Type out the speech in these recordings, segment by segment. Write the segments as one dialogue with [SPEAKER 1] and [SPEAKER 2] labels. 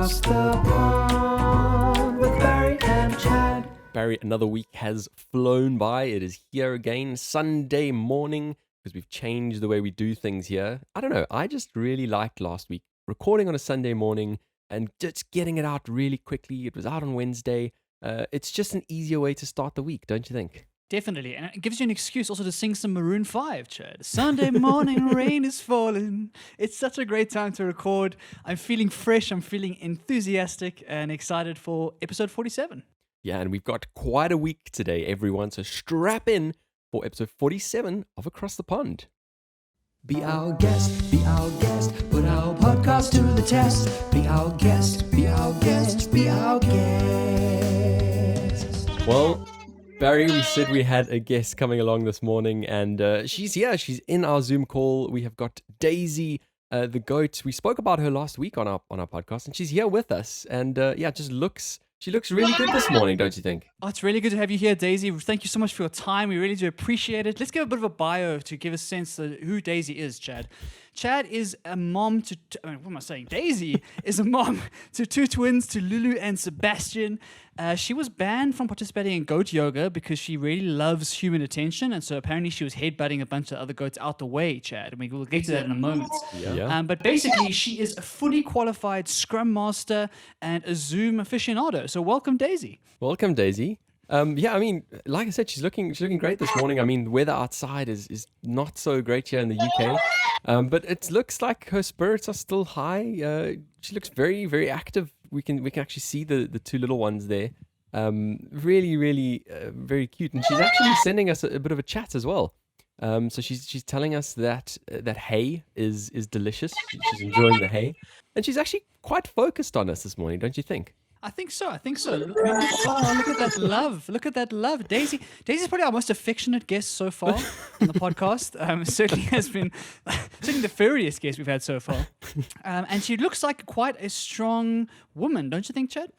[SPEAKER 1] Across the pond with Barry and Chad.
[SPEAKER 2] Barry, another week has flown by. It is here again, Sunday morning, because we've changed the way we do things here. I don't know, I just really liked last week, recording on a Sunday morning and just getting it out really quickly. It was out on Wednesday. It's just an easier way to start the week, don't you think?
[SPEAKER 3] Definitely, and it gives you an excuse also to sing some Maroon 5, Chad. Sunday morning, rain is falling. It's such a great time to record. I'm feeling fresh, I'm feeling enthusiastic and excited for episode 47.
[SPEAKER 2] Yeah, and we've got quite a week today, everyone, so strap in for episode 47 of Across the Pond.
[SPEAKER 1] Be our guest, be our guest, put our podcast to the test. Be our guest, be our guest, be our guest.
[SPEAKER 2] Well, Barry, we said we had a guest coming along this morning, and she's here. She's in our Zoom call. We have got Daisy, the goat. We spoke about her last week on our podcast, and she's here with us. And she looks really good this morning, don't you think?
[SPEAKER 3] Oh, it's really good to have you here, Daisy. Thank you so much for your time. We really do appreciate it. Let's give a bit of a bio to give a sense of who Daisy is, Chad. Chad is a mom to, what am I saying? Daisy is a mom to two twins, to Lulu and Sebastian. She was banned from participating in goat yoga because she really loves human attention. And so apparently she was headbutting a bunch of other goats out the way, Chad. And we will get to that in a moment.
[SPEAKER 2] Yeah.
[SPEAKER 3] But basically, she is a fully qualified Scrum Master and a Zoom aficionado. So welcome, Daisy.
[SPEAKER 2] Welcome, Daisy. I mean, like I said, she's looking great this morning. I mean, the weather outside is not so great here in the UK. But it looks like her spirits are still high. She looks very, very active. We can actually see the two little ones there. Really, really very cute. And she's actually sending us a bit of a chat as well. So she's telling us that hay is delicious. She's enjoying the hay. And she's actually quite focused on us this morning, don't you think?
[SPEAKER 3] I think so. Oh, look at that love. Look at that love. Daisy's probably our most affectionate guest so far on the podcast. Certainly has been certainly the furriest guest we've had so far. And she looks like quite a strong woman, don't you think, Chad?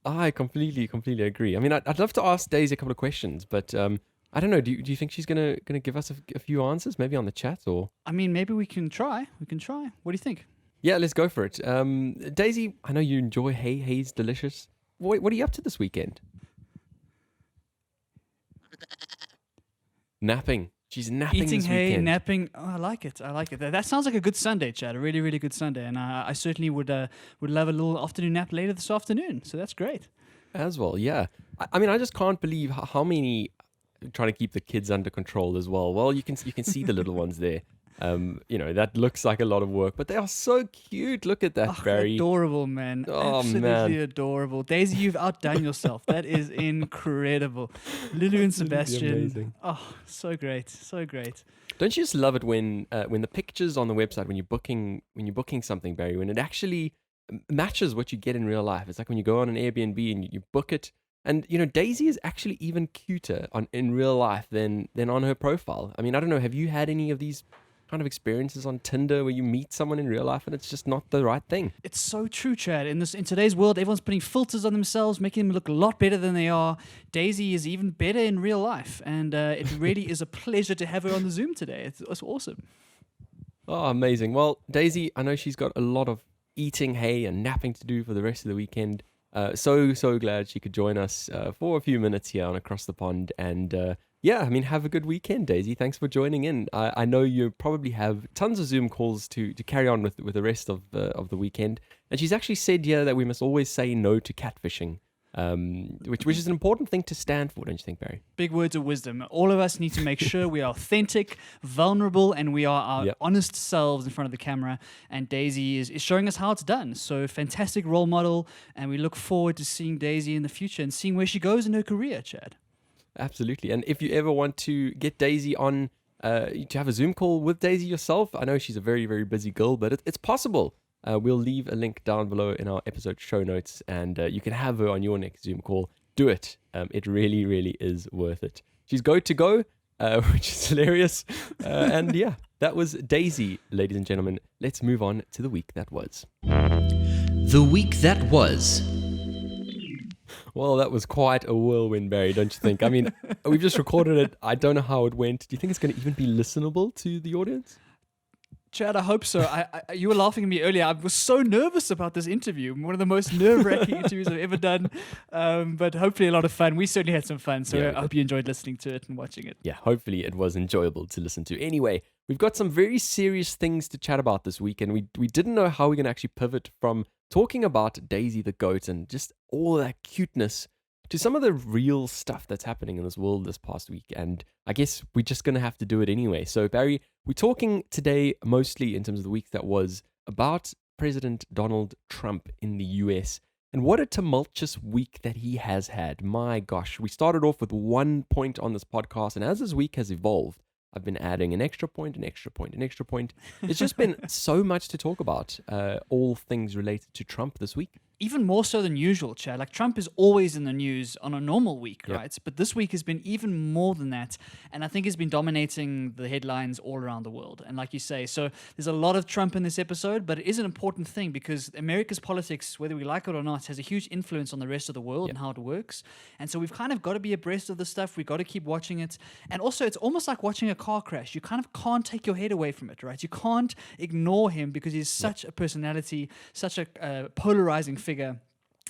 [SPEAKER 2] I completely agree. I mean, I'd love to ask Daisy a couple of questions, but I don't know. Do you think she's gonna give us a few answers, maybe on the chat, or?
[SPEAKER 3] I mean, maybe we can try. What do you think?
[SPEAKER 2] Yeah, let's go for it. Daisy, I know you enjoy hay. Hay's delicious. What are you up to this weekend? Napping. She's napping
[SPEAKER 3] Eating
[SPEAKER 2] this
[SPEAKER 3] hay,
[SPEAKER 2] weekend.
[SPEAKER 3] napping. Oh, I like it. That sounds like a good Sunday, Chad. A really, really good Sunday. And I certainly would love a little afternoon nap later this afternoon. So that's great.
[SPEAKER 2] As well, yeah. I mean, I just can't believe how many trying to keep the kids under control as well. Well, you can see the little ones there. That looks like a lot of work, but they are so cute. Look at that, Barry.
[SPEAKER 3] Adorable, man.
[SPEAKER 2] Oh,
[SPEAKER 3] Absolutely
[SPEAKER 2] man.
[SPEAKER 3] adorable. Daisy, you've outdone yourself. That is incredible. Lulu and Sebastian.
[SPEAKER 2] Amazing.
[SPEAKER 3] Oh, so great. So great.
[SPEAKER 2] Don't you just love it when the pictures on the website, when you're booking something, Barry, when it actually matches what you get in real life? It's like when you go on an Airbnb and you book it, and Daisy is actually even cuter in real life than on her profile. I mean, I don't know. Have you had any of these kind of experiences on Tinder where you meet someone in real life and it's just not the right thing?
[SPEAKER 3] It's so true, Chad. In today's world, everyone's putting filters on themselves, making them look a lot better than they are. Daisy is even better in real life, and it really is a pleasure to have her on the Zoom today. It's awesome.
[SPEAKER 2] Oh, amazing. Well, Daisy, I know she's got a lot of eating hay and napping to do for the rest of the weekend. So glad she could join us for a few minutes here on Across the Pond. And have a good weekend, Daisy. Thanks for joining in. I know you probably have tons of Zoom calls to carry on with the rest of the weekend. And she's actually said here that we must always say no to catfishing, which is an important thing to stand for, don't you think, Barry?
[SPEAKER 3] Big words of wisdom. All of us need to make sure we are authentic, vulnerable, and we are our honest selves in front of the camera. And Daisy is showing us how it's done. So fantastic role model. And we look forward to seeing Daisy in the future and seeing where she goes in her career, Chad.
[SPEAKER 2] Absolutely. And if you ever want to get Daisy on, to have a Zoom call with Daisy yourself, I know she's a very, very busy girl, but it's possible. We'll leave a link down below in our episode show notes, and you can have her on your next Zoom call. Do it. It really, really is worth it. She's go to go, which is hilarious. That was Daisy, ladies and gentlemen. Let's move on to the week that was.
[SPEAKER 1] The week that was.
[SPEAKER 2] Well, that was quite a whirlwind, Barry, don't you think? I mean, we've just recorded it. I don't know how it went. Do you think it's going to even be listenable to the audience?
[SPEAKER 3] Chad, I hope so. You were laughing at me earlier. I was so nervous about this interview. One of the most nerve-wracking interviews I've ever done. But hopefully a lot of fun. We certainly had some fun. So I hope you enjoyed listening to it and watching it.
[SPEAKER 2] Yeah, hopefully it was enjoyable to listen to. Anyway, we've got some very serious things to chat about this week, and we didn't know how we're going to actually pivot from talking about Daisy the goat and just all that cuteness to some of the real stuff that's happening in this world this past week. And I guess we're just going to have to do it anyway. So, Barry, we're talking today mostly in terms of the week that was about President Donald Trump in the US. And what a tumultuous week that he has had. My gosh, we started off with 1 point on this podcast. And as this week has evolved, I've been adding an extra point, an extra point, an extra point. It's just been so much to talk about, all things related to Trump this week.
[SPEAKER 3] Even more so than usual, Chad. Like, Trump is always in the news on a normal week,
[SPEAKER 2] Yep.
[SPEAKER 3] right? But this week has been even more than that. And I think he's been dominating the headlines all around the world. And like you say, so there's a lot of Trump in this episode, but it is an important thing because America's politics, whether we like it or not, has a huge influence on the rest of the world and how it works. And so we've kind of got to be abreast of the stuff. We've got to keep watching it. And also, it's almost like watching a car crash. You kind of can't take your head away from it, right? You can't ignore him because he's such a personality, such a polarizing figure.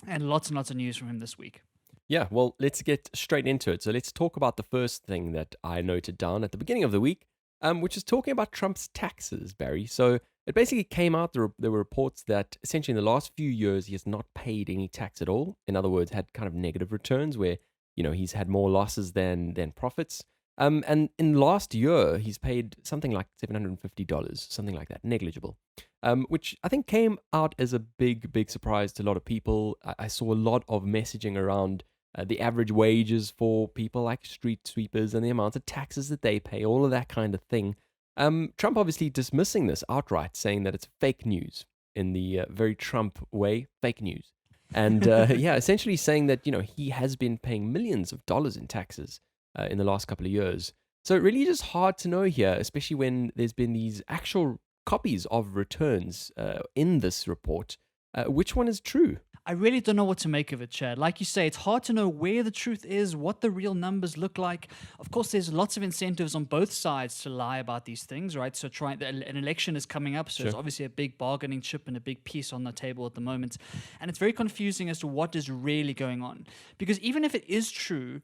[SPEAKER 3] And lots of news from him this week.
[SPEAKER 2] Yeah, well, let's get straight into it. So let's talk about the first thing that I noted down at the beginning of the week, which is talking about Trump's taxes, Barry. So it basically came out, there were reports that essentially in the last few years, he has not paid any tax at all. In other words, had kind of negative returns where, he's had more losses than profits. And in last year, he's paid something like $750, something like that, negligible. Which I think came out as a big surprise to a lot of people. I saw a lot of messaging around the average wages for people like street sweepers and the amount of taxes that they pay, all of that kind of thing. Trump obviously dismissing this outright, saying that it's fake news in the very Trump way, fake news. And essentially saying that, he has been paying millions of dollars in taxes in the last couple of years. So it really is hard to know here, especially when there's been these actual copies of returns in this report. Which one is true?
[SPEAKER 3] I really don't know what to make of it, Chad. Like you say, it's hard to know where the truth is, what the real numbers look like. Of course, there's lots of incentives on both sides to lie about these things, right? So an election is coming up, so It's obviously a big bargaining chip and a big piece on the table at the moment. And it's very confusing as to what is really going on. Because even if it is true,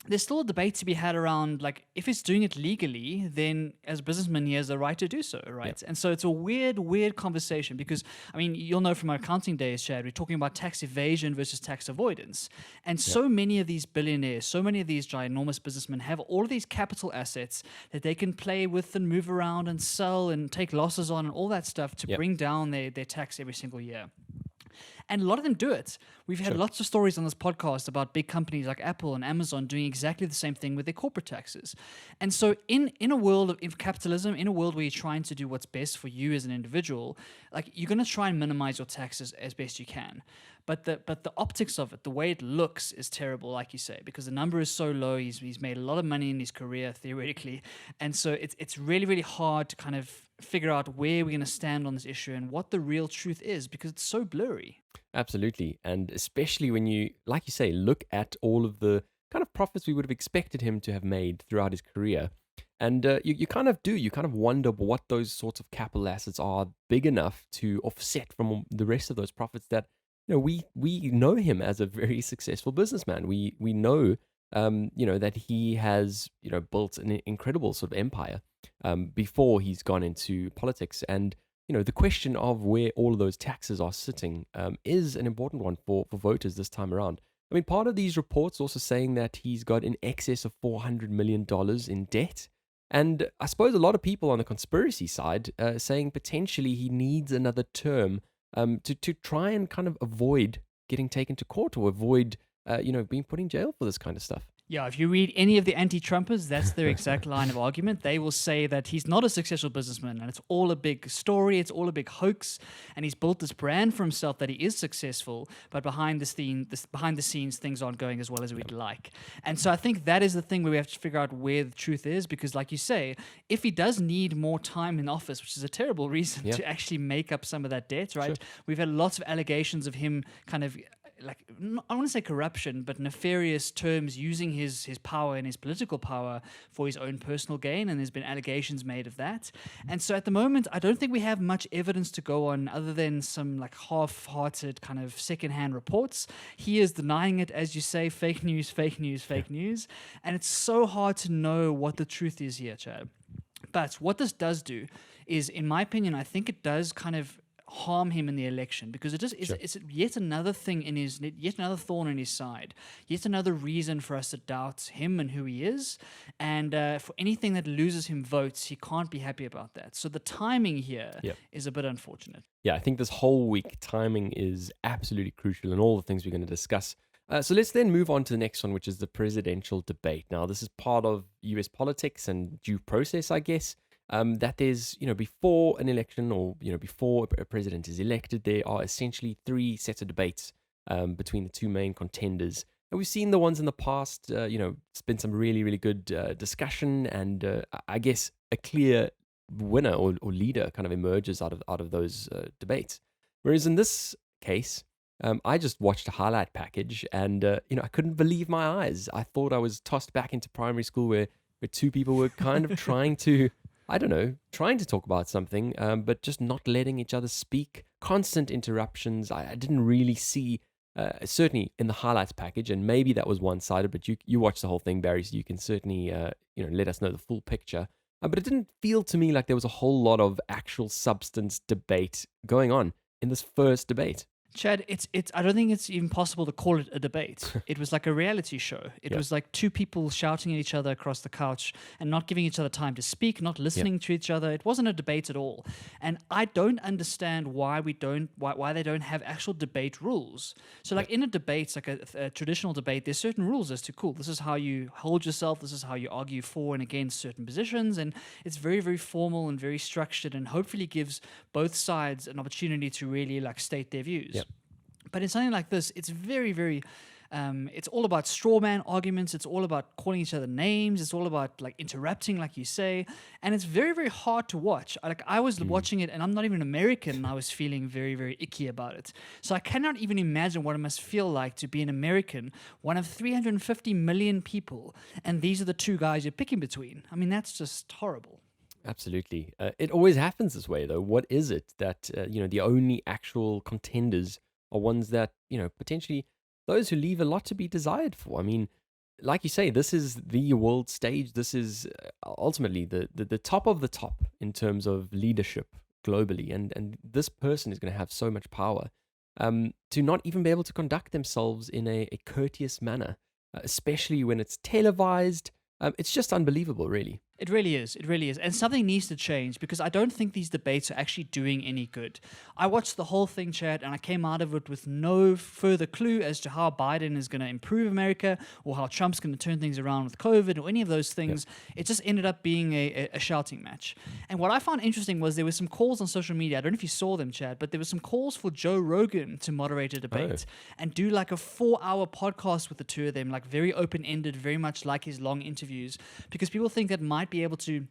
[SPEAKER 3] there's still a debate to be had around, like, if it's doing it legally, then as a businessman, he has the right to do so, right? Yep. And so it's a weird conversation because, I mean, you'll know from our accounting days, Chad, we're talking about tax evasion versus tax avoidance. And so many of these billionaires, so many of these ginormous businessmen have all of these capital assets that they can play with and move around and sell and take losses on and all that stuff to bring down their tax every single year. And a lot of them do it. We've had lots of stories on this podcast about big companies like Apple and Amazon doing exactly the same thing with their corporate taxes. And so in a world of capitalism, in a world where you're trying to do what's best for you as an individual, like, you're going to try and minimize your taxes as best you can. But the optics of it, the way it looks, is terrible, like you say, because the number is so low. He's made a lot of money in his career, theoretically. And so it's really hard to kind of figure out where we're going to stand on this issue and what the real truth is, because it's so blurry.
[SPEAKER 2] Absolutely. And especially when you, like you say, look at all of the kind of profits we would have expected him to have made throughout his career. And you kind of wonder what those sorts of capital assets are big enough to offset from the rest of those profits that, we know him as a very successful businessman. We know, that he has, built an incredible sort of empire before he's gone into politics. And, the question of where all of those taxes are sitting is an important one for voters this time around. I mean, part of these reports also saying that he's got in excess of $400 million in debt. And I suppose a lot of people on the conspiracy side saying potentially he needs another term to try and kind of avoid getting taken to court or avoid, being put in jail for this kind of stuff.
[SPEAKER 3] Yeah, if you read any of the anti-Trumpers, that's their exact line of argument. They will say that he's not a successful businessman and it's all a big story, it's all a big hoax, and he's built this brand for himself that he is successful, but behind the scenes, things aren't going as well as we'd like. And so I think that is the thing where we have to figure out where the truth is, because like you say, if he does need more time in office, which is a terrible reason to actually make up some of that debt, right? Sure. We've had lots of allegations of him kind of I want to say corruption, but nefarious terms, using his power and his political power for his own personal gain, and there's been allegations made of that. And so at the moment, I don't think we have much evidence to go on other than some like half-hearted kind of secondhand reports. He is denying it, as you say, fake news, fake news, fake news, and it's so hard to know what the truth is here, Chad. But what this does do is, in my opinion, I think it does kind of harm him in the election, because it just is it's yet another thing in his, yet another thorn in his side, yet another reason for us to doubt him and who he is, and for anything that loses him votes, he can't be happy about that. So the timing here is a bit unfortunate.
[SPEAKER 2] Yeah, I think this whole week timing is absolutely crucial in all the things we're going to discuss. So let's then move on to the next one, which is the presidential debate. Now, this is part of US politics and due process, I guess. That there's, before an election, or, before a president is elected, there are essentially 3 sets of debates between the 2 main contenders. And we've seen the ones in the past, it's been some really, really good discussion, and I guess a clear winner or leader kind of emerges out of those debates. Whereas in this case, I just watched a highlight package, and, I couldn't believe my eyes. I thought I was tossed back into primary school where 2 people were kind of trying to talk about something, but just not letting each other speak, constant interruptions. I didn't really see, certainly in the highlights package, and maybe that was one-sided, but you watched the whole thing, Barry, so you can certainly, let us know the full picture. But it didn't feel to me like there was a whole lot of actual substance debate going on in this first debate.
[SPEAKER 3] Chad, it's. I don't think it's even possible to call it a debate. It was like a reality show. It was like 2 people shouting at each other across the couch and not giving each other time to speak, not listening to each other. It wasn't a debate at all. And I don't understand why they don't have actual debate rules. So like in a debate, like a traditional debate, there's certain rules as to, cool, this is how you hold yourself, this is how you argue for and against certain positions, and it's very, very formal and very structured, and hopefully gives both sides an opportunity to really like state their views. But in something like this, it's very, very, it's all about straw man arguments. It's all about calling each other names. It's all about like interrupting, like you say. And it's very, very hard to watch. Like I was watching it, and I'm not even American, and I was feeling very, very icky about it. So I cannot even imagine what it must feel like to be an American, one of 350 million people, and these are the 2 guys you're picking between. I mean, that's just horrible.
[SPEAKER 2] Absolutely. It always happens this way, though. What is it that, the only actual contenders are ones that, potentially those who leave a lot to be desired for? I mean, like you say, this is the world stage. This is ultimately the top of the top in terms of leadership globally. And this person is going to have so much power to not even be able to conduct themselves in a courteous manner, especially when it's televised. It's just unbelievable, really.
[SPEAKER 3] It really is. It really is. And something needs to change, because I don't think these debates are actually doing any good. I watched the whole thing, Chad, and I came out of it with no further clue as to how Biden is going to improve America, or how Trump's going to turn things around with COVID, or any of those things. It just ended up being a shouting match. And what I found interesting was there were some calls on social media. I don't know if you saw them, Chad, but there were some calls for Joe Rogan to moderate a debate and do like a 4-hour podcast with the 2 of them, like very open-ended, very much like his long interviews, because people think that might be able to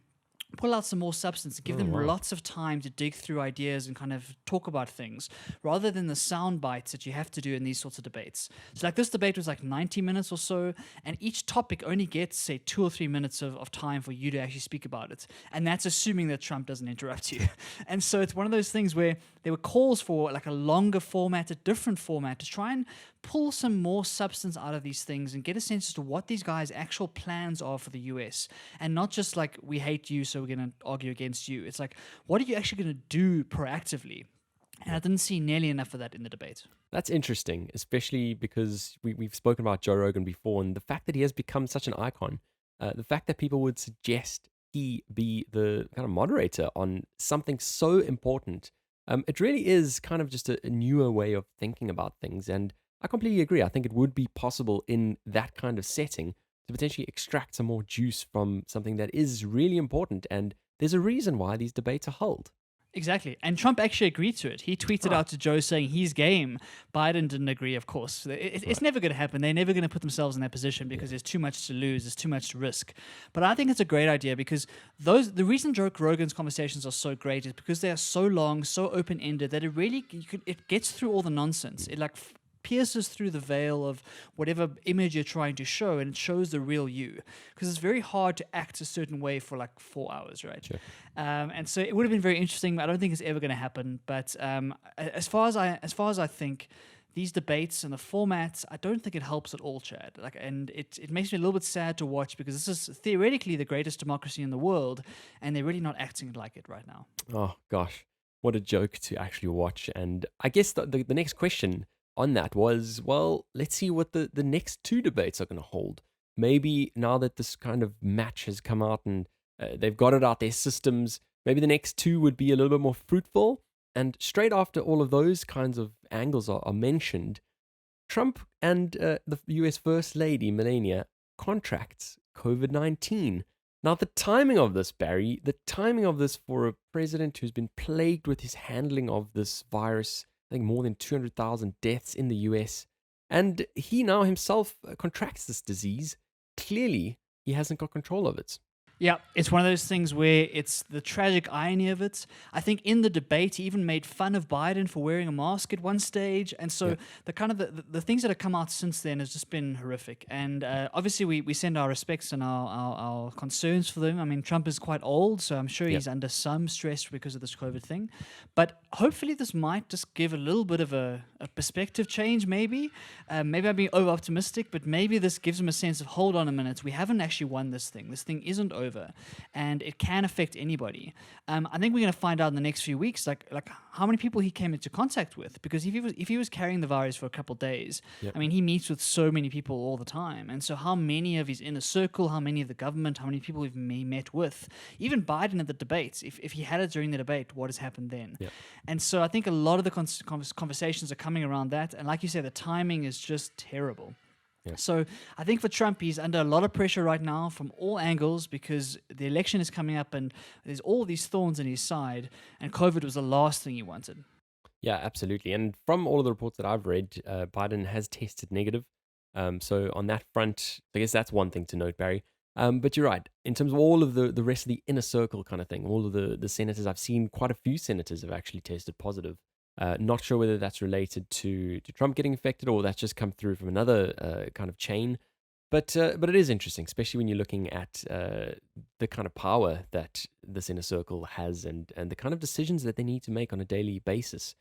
[SPEAKER 3] pull out some more substance and give them lots of time to dig through ideas and kind of talk about things, rather than the sound bites that you have to do in these sorts of debates. So like this debate was like 90 minutes or so, and each topic only gets, say, 2 or 3 minutes of time for you to actually speak about it. And that's assuming that Trump doesn't interrupt you. And so it's one of those things where there were calls for like a longer format, a different format, to try and pull some more substance out of these things and get a sense as to what these guys' actual plans are for the US. And not just like, we hate you, so we're going to argue against you. It's like, what are you actually going to do proactively? And I didn't see nearly enough of that in the debate. That's
[SPEAKER 2] interesting, especially because we've spoken about Joe Rogan before, and the fact that he has become such an icon, the fact that people would suggest he be the kind of moderator on something so important, it really is kind of just a newer way of thinking about things. And I completely agree. I think it would be possible in that kind of setting to potentially extract some more juice from something that is really important. And there's a reason why these debates are held.
[SPEAKER 3] Exactly. And Trump actually agreed to it. He tweeted out to Joe saying he's game. Biden didn't agree, of course. It's never going to happen. They're never going to put themselves in that position because there's too much to lose. There's too much to risk. But I think it's a great idea, because the reason Joe Rogan's conversations are so great is because they are so long, so open-ended, that it really it gets through all the nonsense. It like pierces through the veil of whatever image you're trying to show, and it shows the real you. Because it's very hard to act a certain way for like 4 hours, right?
[SPEAKER 2] Sure.
[SPEAKER 3] And so it would have been very interesting. But I don't think it's ever going to happen. But as far as I think, these debates and the formats, I don't think it helps at all, Chad. And it makes me a little bit sad to watch, because this is theoretically the greatest democracy in the world, and they're really not acting like it right now.
[SPEAKER 2] Oh gosh, what a joke to actually watch. And I guess the next question on that was, well, let's see what the next two debates are going to hold. Maybe now that this kind of match has come out and they've got it out their systems, maybe the next two would be a little bit more fruitful. And straight after all of those kinds of angles are mentioned, Trump and the US First Lady, Melania, contracts COVID-19. Now, the timing of this, Barry, the timing of this for a president who's been plagued with his handling of this virus, I think more than 200,000 deaths in the US, and he now himself contracts this disease, clearly he hasn't got control of it.
[SPEAKER 3] Yeah, it's one of those things where it's the tragic irony of it. I think in the debate, he even made fun of Biden for wearing a mask at one stage. And so the kind of the things that have come out since then has just been horrific. And obviously we send our respects and our concerns for them. I mean, Trump is quite old, so I'm sure he's under some stress because of this COVID thing. But hopefully this might just give a little bit of a perspective change, maybe. Maybe I'm being over-optimistic, but maybe this gives him a sense of, hold on a minute, we haven't actually won this thing. This thing isn't over. And it can affect anybody. I think we're going to find out in the next few weeks, like how many people he came into contact with. Because if he was carrying the virus for a couple of days, I mean, he meets with so many people all the time, and so how many of his inner circle, how many of the government, how many people he met with, even Biden at the debates. If he had it during the debate, what has happened then? And so I think a lot of the conversations are coming around that, and like you say, the timing is just terrible. So I think for Trump, he's under a lot of pressure right now from all angles, because the election is coming up and there's all these thorns in his side, and COVID was the last thing he wanted.
[SPEAKER 2] Yeah, absolutely. And from all of the reports that I've read, Biden has tested negative. So on that front, I guess that's one thing to note, Barry. But you're right. In terms of all of the rest of the inner circle kind of thing, all of the senators, I've seen quite a few senators have actually tested positive. Not sure whether that's related to Trump getting infected, or that's just come through from another kind of chain. But it is interesting, especially when you're looking at the kind of power that this inner circle has, and the kind of decisions that they need to make on a daily basis.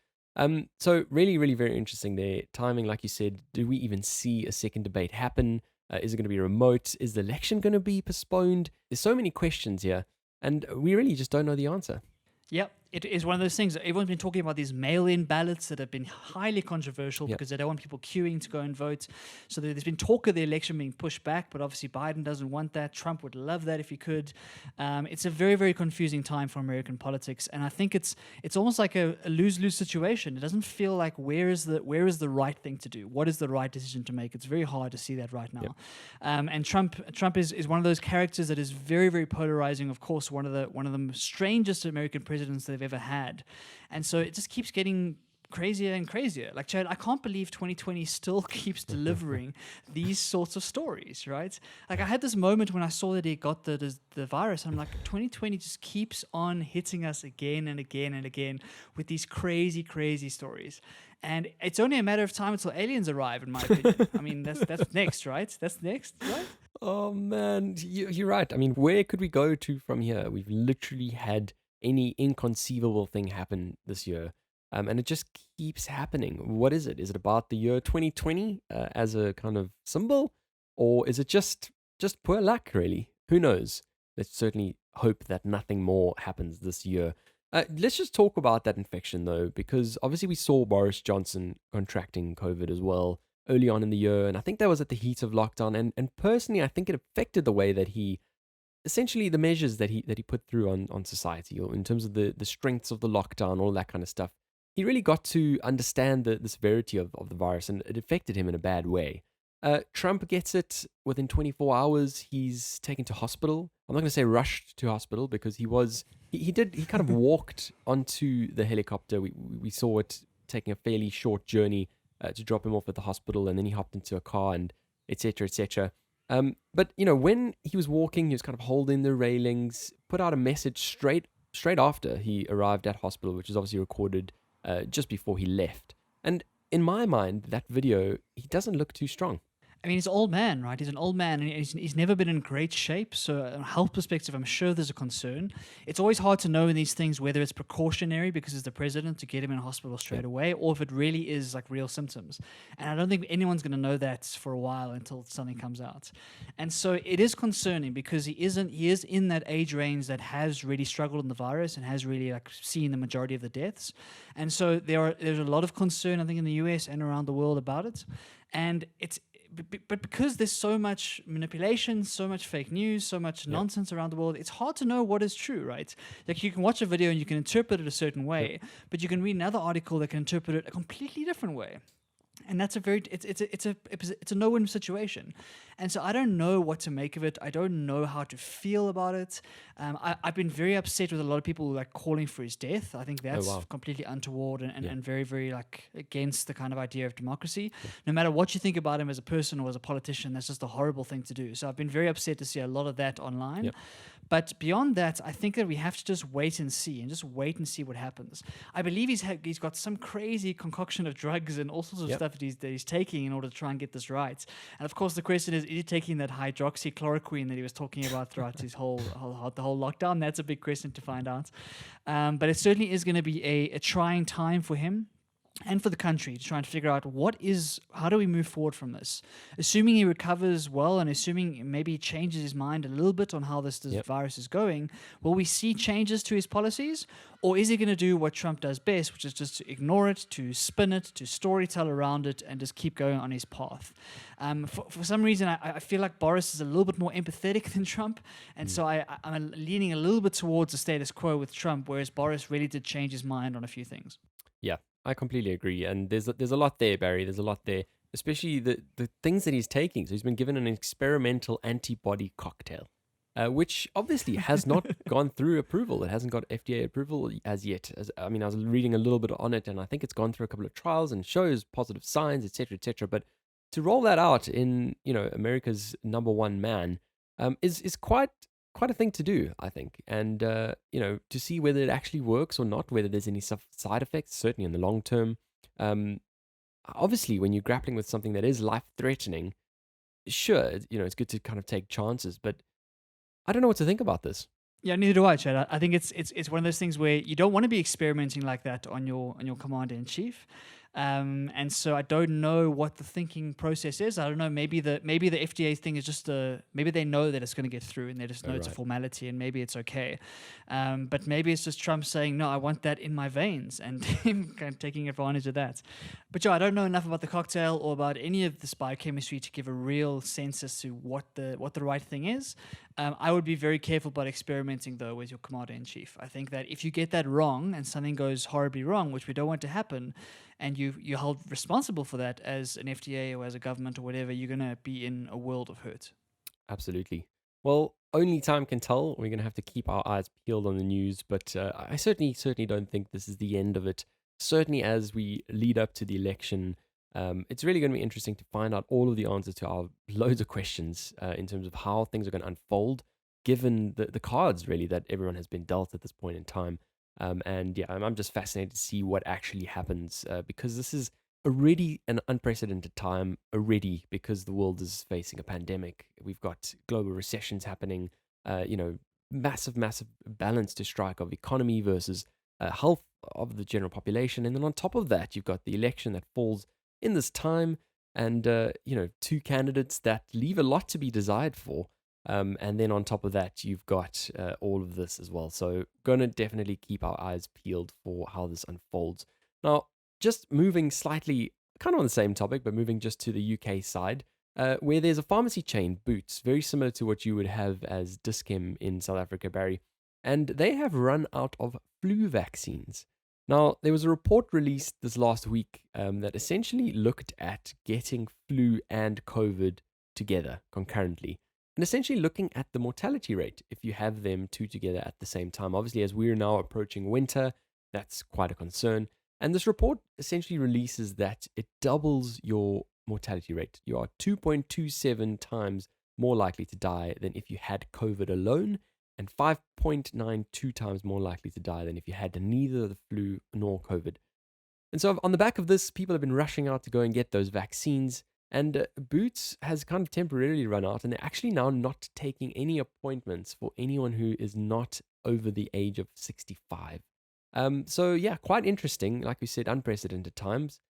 [SPEAKER 2] So really, really very interesting there. Timing, like you said, do we even see a second debate happen? Is it going to be remote? Is the election going to be postponed? There's so many questions here, and we really just don't know the answer.
[SPEAKER 3] Yep, it is one of those things. Everyone's been talking about these mail-in ballots that have been highly controversial because they don't want people queuing to go and vote. So there's been talk of the election being pushed back, but obviously Biden doesn't want that. Trump would love that if he could. It's a very, very confusing time for American politics, and I think it's almost like a lose-lose situation. It doesn't feel like where is the right thing to do? What is the right decision to make? It's very hard to see that right now. And Trump is one of those characters that is very, very polarizing. Of course, one of the strangest American presidents they've ever had, and so it just keeps getting crazier and crazier. Like, Chad, I can't believe 2020 still keeps delivering these sorts of stories, right? Like, I had this moment when I saw that he got the virus, and I'm like, 2020 just keeps on hitting us again and again and again with these crazy, crazy stories. And it's only a matter of time until aliens arrive, in my opinion. I mean, that's next, right? That's next, right?
[SPEAKER 2] Oh, man, you're right. I mean, where could we go to from here? We've literally had any inconceivable thing happen this year. And it just keeps happening. What is it? Is it about the year 2020 as a kind of symbol? Or is it just poor luck, really? Who knows? Let's certainly hope that nothing more happens this year. Let's just talk about that infection, though, because obviously we saw Boris Johnson contracting COVID as well early on in the year. And I think that was at the heat of lockdown. And personally, I think it affected the way that he essentially the measures that he put through on society, or in terms of the strengths of the lockdown, all that kind of stuff. He really got to understand the severity of the virus, and it affected him in a bad way. Trump gets it within 24 hours. He's taken to hospital. I'm not going to say rushed to hospital, because he kind of walked onto the helicopter. We saw it taking a fairly short journey to drop him off at the hospital, and then he hopped into a car, and etc. etc. But when he was walking, he was kind of holding the railings, put out a message straight after he arrived at hospital, which is obviously recorded just before he left. And in my mind, that video, he doesn't look too strong.
[SPEAKER 3] I mean, he's an old man, right? He's an old man, and he's never been in great shape. So, a health perspective, I'm sure there's a concern. It's always hard to know in these things whether it's precautionary because he's the president to get him in hospital straight away, or if it really is like real symptoms. And I don't think anyone's going to know that for a while until something comes out. And so, it is concerning because he is in that age range that has really struggled in the virus and has really like seen the majority of the deaths. And so, there's a lot of concern, I think, in the US and around the world about it. And but because there's so much manipulation, so much fake news, so much nonsense around the world, it's hard to know what is true, right? Like you can watch a video and you can interpret it a certain way, but you can read another article that can interpret it a completely different way. And that's it's a no-win situation. And so I don't know what to make of it. I don't know how to feel about it. I've been very upset with a lot of people like calling for his death. I think that's completely untoward and very, very like against the kind of idea of democracy. No matter what you think about him as a person or as a politician, that's just a horrible thing to do. So I've been very upset to see a lot of that online. But beyond that, I think that we have to just wait and see what happens. I believe he's got some crazy concoction of drugs and all sorts of stuff that he's taking in order to try and get this right. And of course, the question is he taking that hydroxychloroquine that he was talking about throughout his the whole lockdown? That's a big question to find out. But it certainly is going to be a trying time for him and for the country to try and figure out how do we move forward from this? Assuming he recovers well and assuming maybe he changes his mind a little bit on how this virus is going, will we see changes to his policies? Or is he going to do what Trump does best, which is just to ignore it, to spin it, to storytell around it, and just keep going on his path? For some reason, I feel like Boris is a little bit more empathetic than Trump, and so I'm leaning a little bit towards the status quo with Trump, whereas Boris really did change his mind on a few things.
[SPEAKER 2] Yeah, I completely agree. And there's a lot there, Barry. There's a lot there, especially the things that he's taking. So he's been given an experimental antibody cocktail, which obviously has not gone through approval. It hasn't got FDA approval as yet. I was reading a little bit on it, and I think it's gone through a couple of trials and shows positive signs, etc., etc. But to roll that out in America's number one man is quite a thing to do, I think. And to see whether it actually works or not, whether there's any side effects, certainly in the long term. Obviously, when you're grappling with something that is life-threatening, sure, it's good to kind of take chances, but I don't know what to think about this.
[SPEAKER 3] Yeah, neither do I, Chad. I think it's one of those things where you don't want to be experimenting like that on your commander in chief. And so I don't know what the thinking process is. I don't know. Maybe the FDA thing is just maybe they know that it's going to get through, and they just know it's a formality, and maybe it's okay. But maybe it's just Trump saying, "No, I want that in my veins," and him kind of taking advantage of that. But Joe, I don't know enough about the cocktail or about any of this biochemistry to give a real sense as to what the right thing is. I would be very careful about experimenting, though, with your commander-in-chief. I think that if you get that wrong and something goes horribly wrong, which we don't want to happen, and you're held responsible for that as an FDA or as a government or whatever, you're going to be in a world of hurt.
[SPEAKER 2] Absolutely. Well, only time can tell. We're going to have to keep our eyes peeled on the news, but I certainly don't think this is the end of it. Certainly as we lead up to the election, it's really going to be interesting to find out all of the answers to our loads of questions in terms of how things are going to unfold, given the cards really that everyone has been dealt at this point in time. And yeah, I'm just fascinated to see what actually happens because this is already an unprecedented time already because the world is facing a pandemic. We've got global recessions happening, massive balance to strike of economy versus health of the general population. And then on top of that, you've got the election that falls in this time and, two candidates that leave a lot to be desired for. And then on top of that, you've got all of this as well. So going to definitely keep our eyes peeled for how this unfolds. Now, just moving slightly, kind of on the same topic, but moving just to the UK side, where there's a pharmacy chain, Boots, very similar to what you would have as Dis-Chem in South Africa, Barry. And they have run out of flu vaccines. Now, there was a report released this last week that essentially looked at getting flu and COVID together concurrently. And essentially looking at the mortality rate if you have them two together at the same time. Obviously, as we're now approaching winter, that's quite a concern. And this report essentially releases that it doubles your mortality rate. You are 2.27 times more likely to die than if you had COVID alone, and 5.92 times more likely to die than if you had neither the flu nor COVID. And so on the back of this, people have been rushing out to go and get those vaccines. And Boots has kind of temporarily run out, and they're actually now not taking any appointments for anyone who is not over the age of 65. So yeah, quite interesting. Like we said, unprecedented times.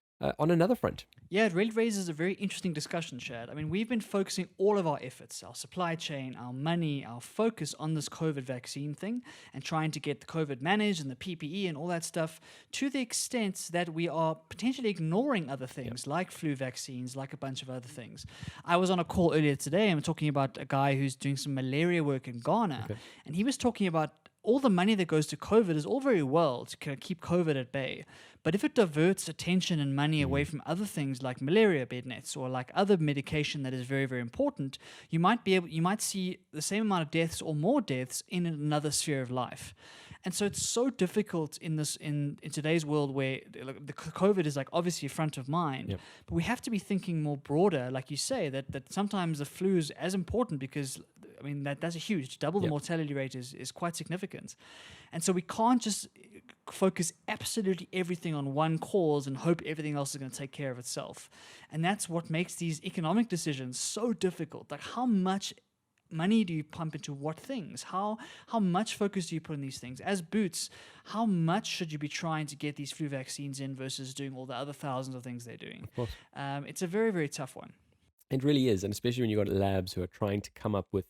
[SPEAKER 2] On another front,
[SPEAKER 3] Yeah, it really raises a very interesting discussion, Chad. I mean, we've been focusing all of our efforts, our supply chain, our money, our focus on this COVID vaccine thing and trying to get the COVID managed and the PPE and all that stuff to the extent that we are potentially ignoring other things like flu vaccines, like a bunch of other things. I was on a call earlier today and we're talking about a guy who's doing some malaria work in Ghana, and he was talking about all the money that goes to COVID is all very well to kind of keep COVID at bay. But if it diverts attention and money away from other things like malaria bed nets or like other medication that is very, very important, you might see the same amount of deaths or more deaths in another sphere of life. And so it's so difficult in today's world where the COVID is like obviously front of mind, but we have to be thinking more broader, like you say, that sometimes the flu is as important because I mean that's a huge double the mortality rate is quite significant. And so we can't just focus absolutely everything on one cause and hope everything else is going to take care of itself. And that's what makes these economic decisions so difficult. Like how much money do you pump into what things? How much focus do you put on these things? As Boots, how much should you be trying to get these flu vaccines in versus doing all the other thousands of things they're doing?
[SPEAKER 2] Of course.
[SPEAKER 3] It's a very, very tough one.
[SPEAKER 2] It really is, and especially when you've got labs who are trying to come up with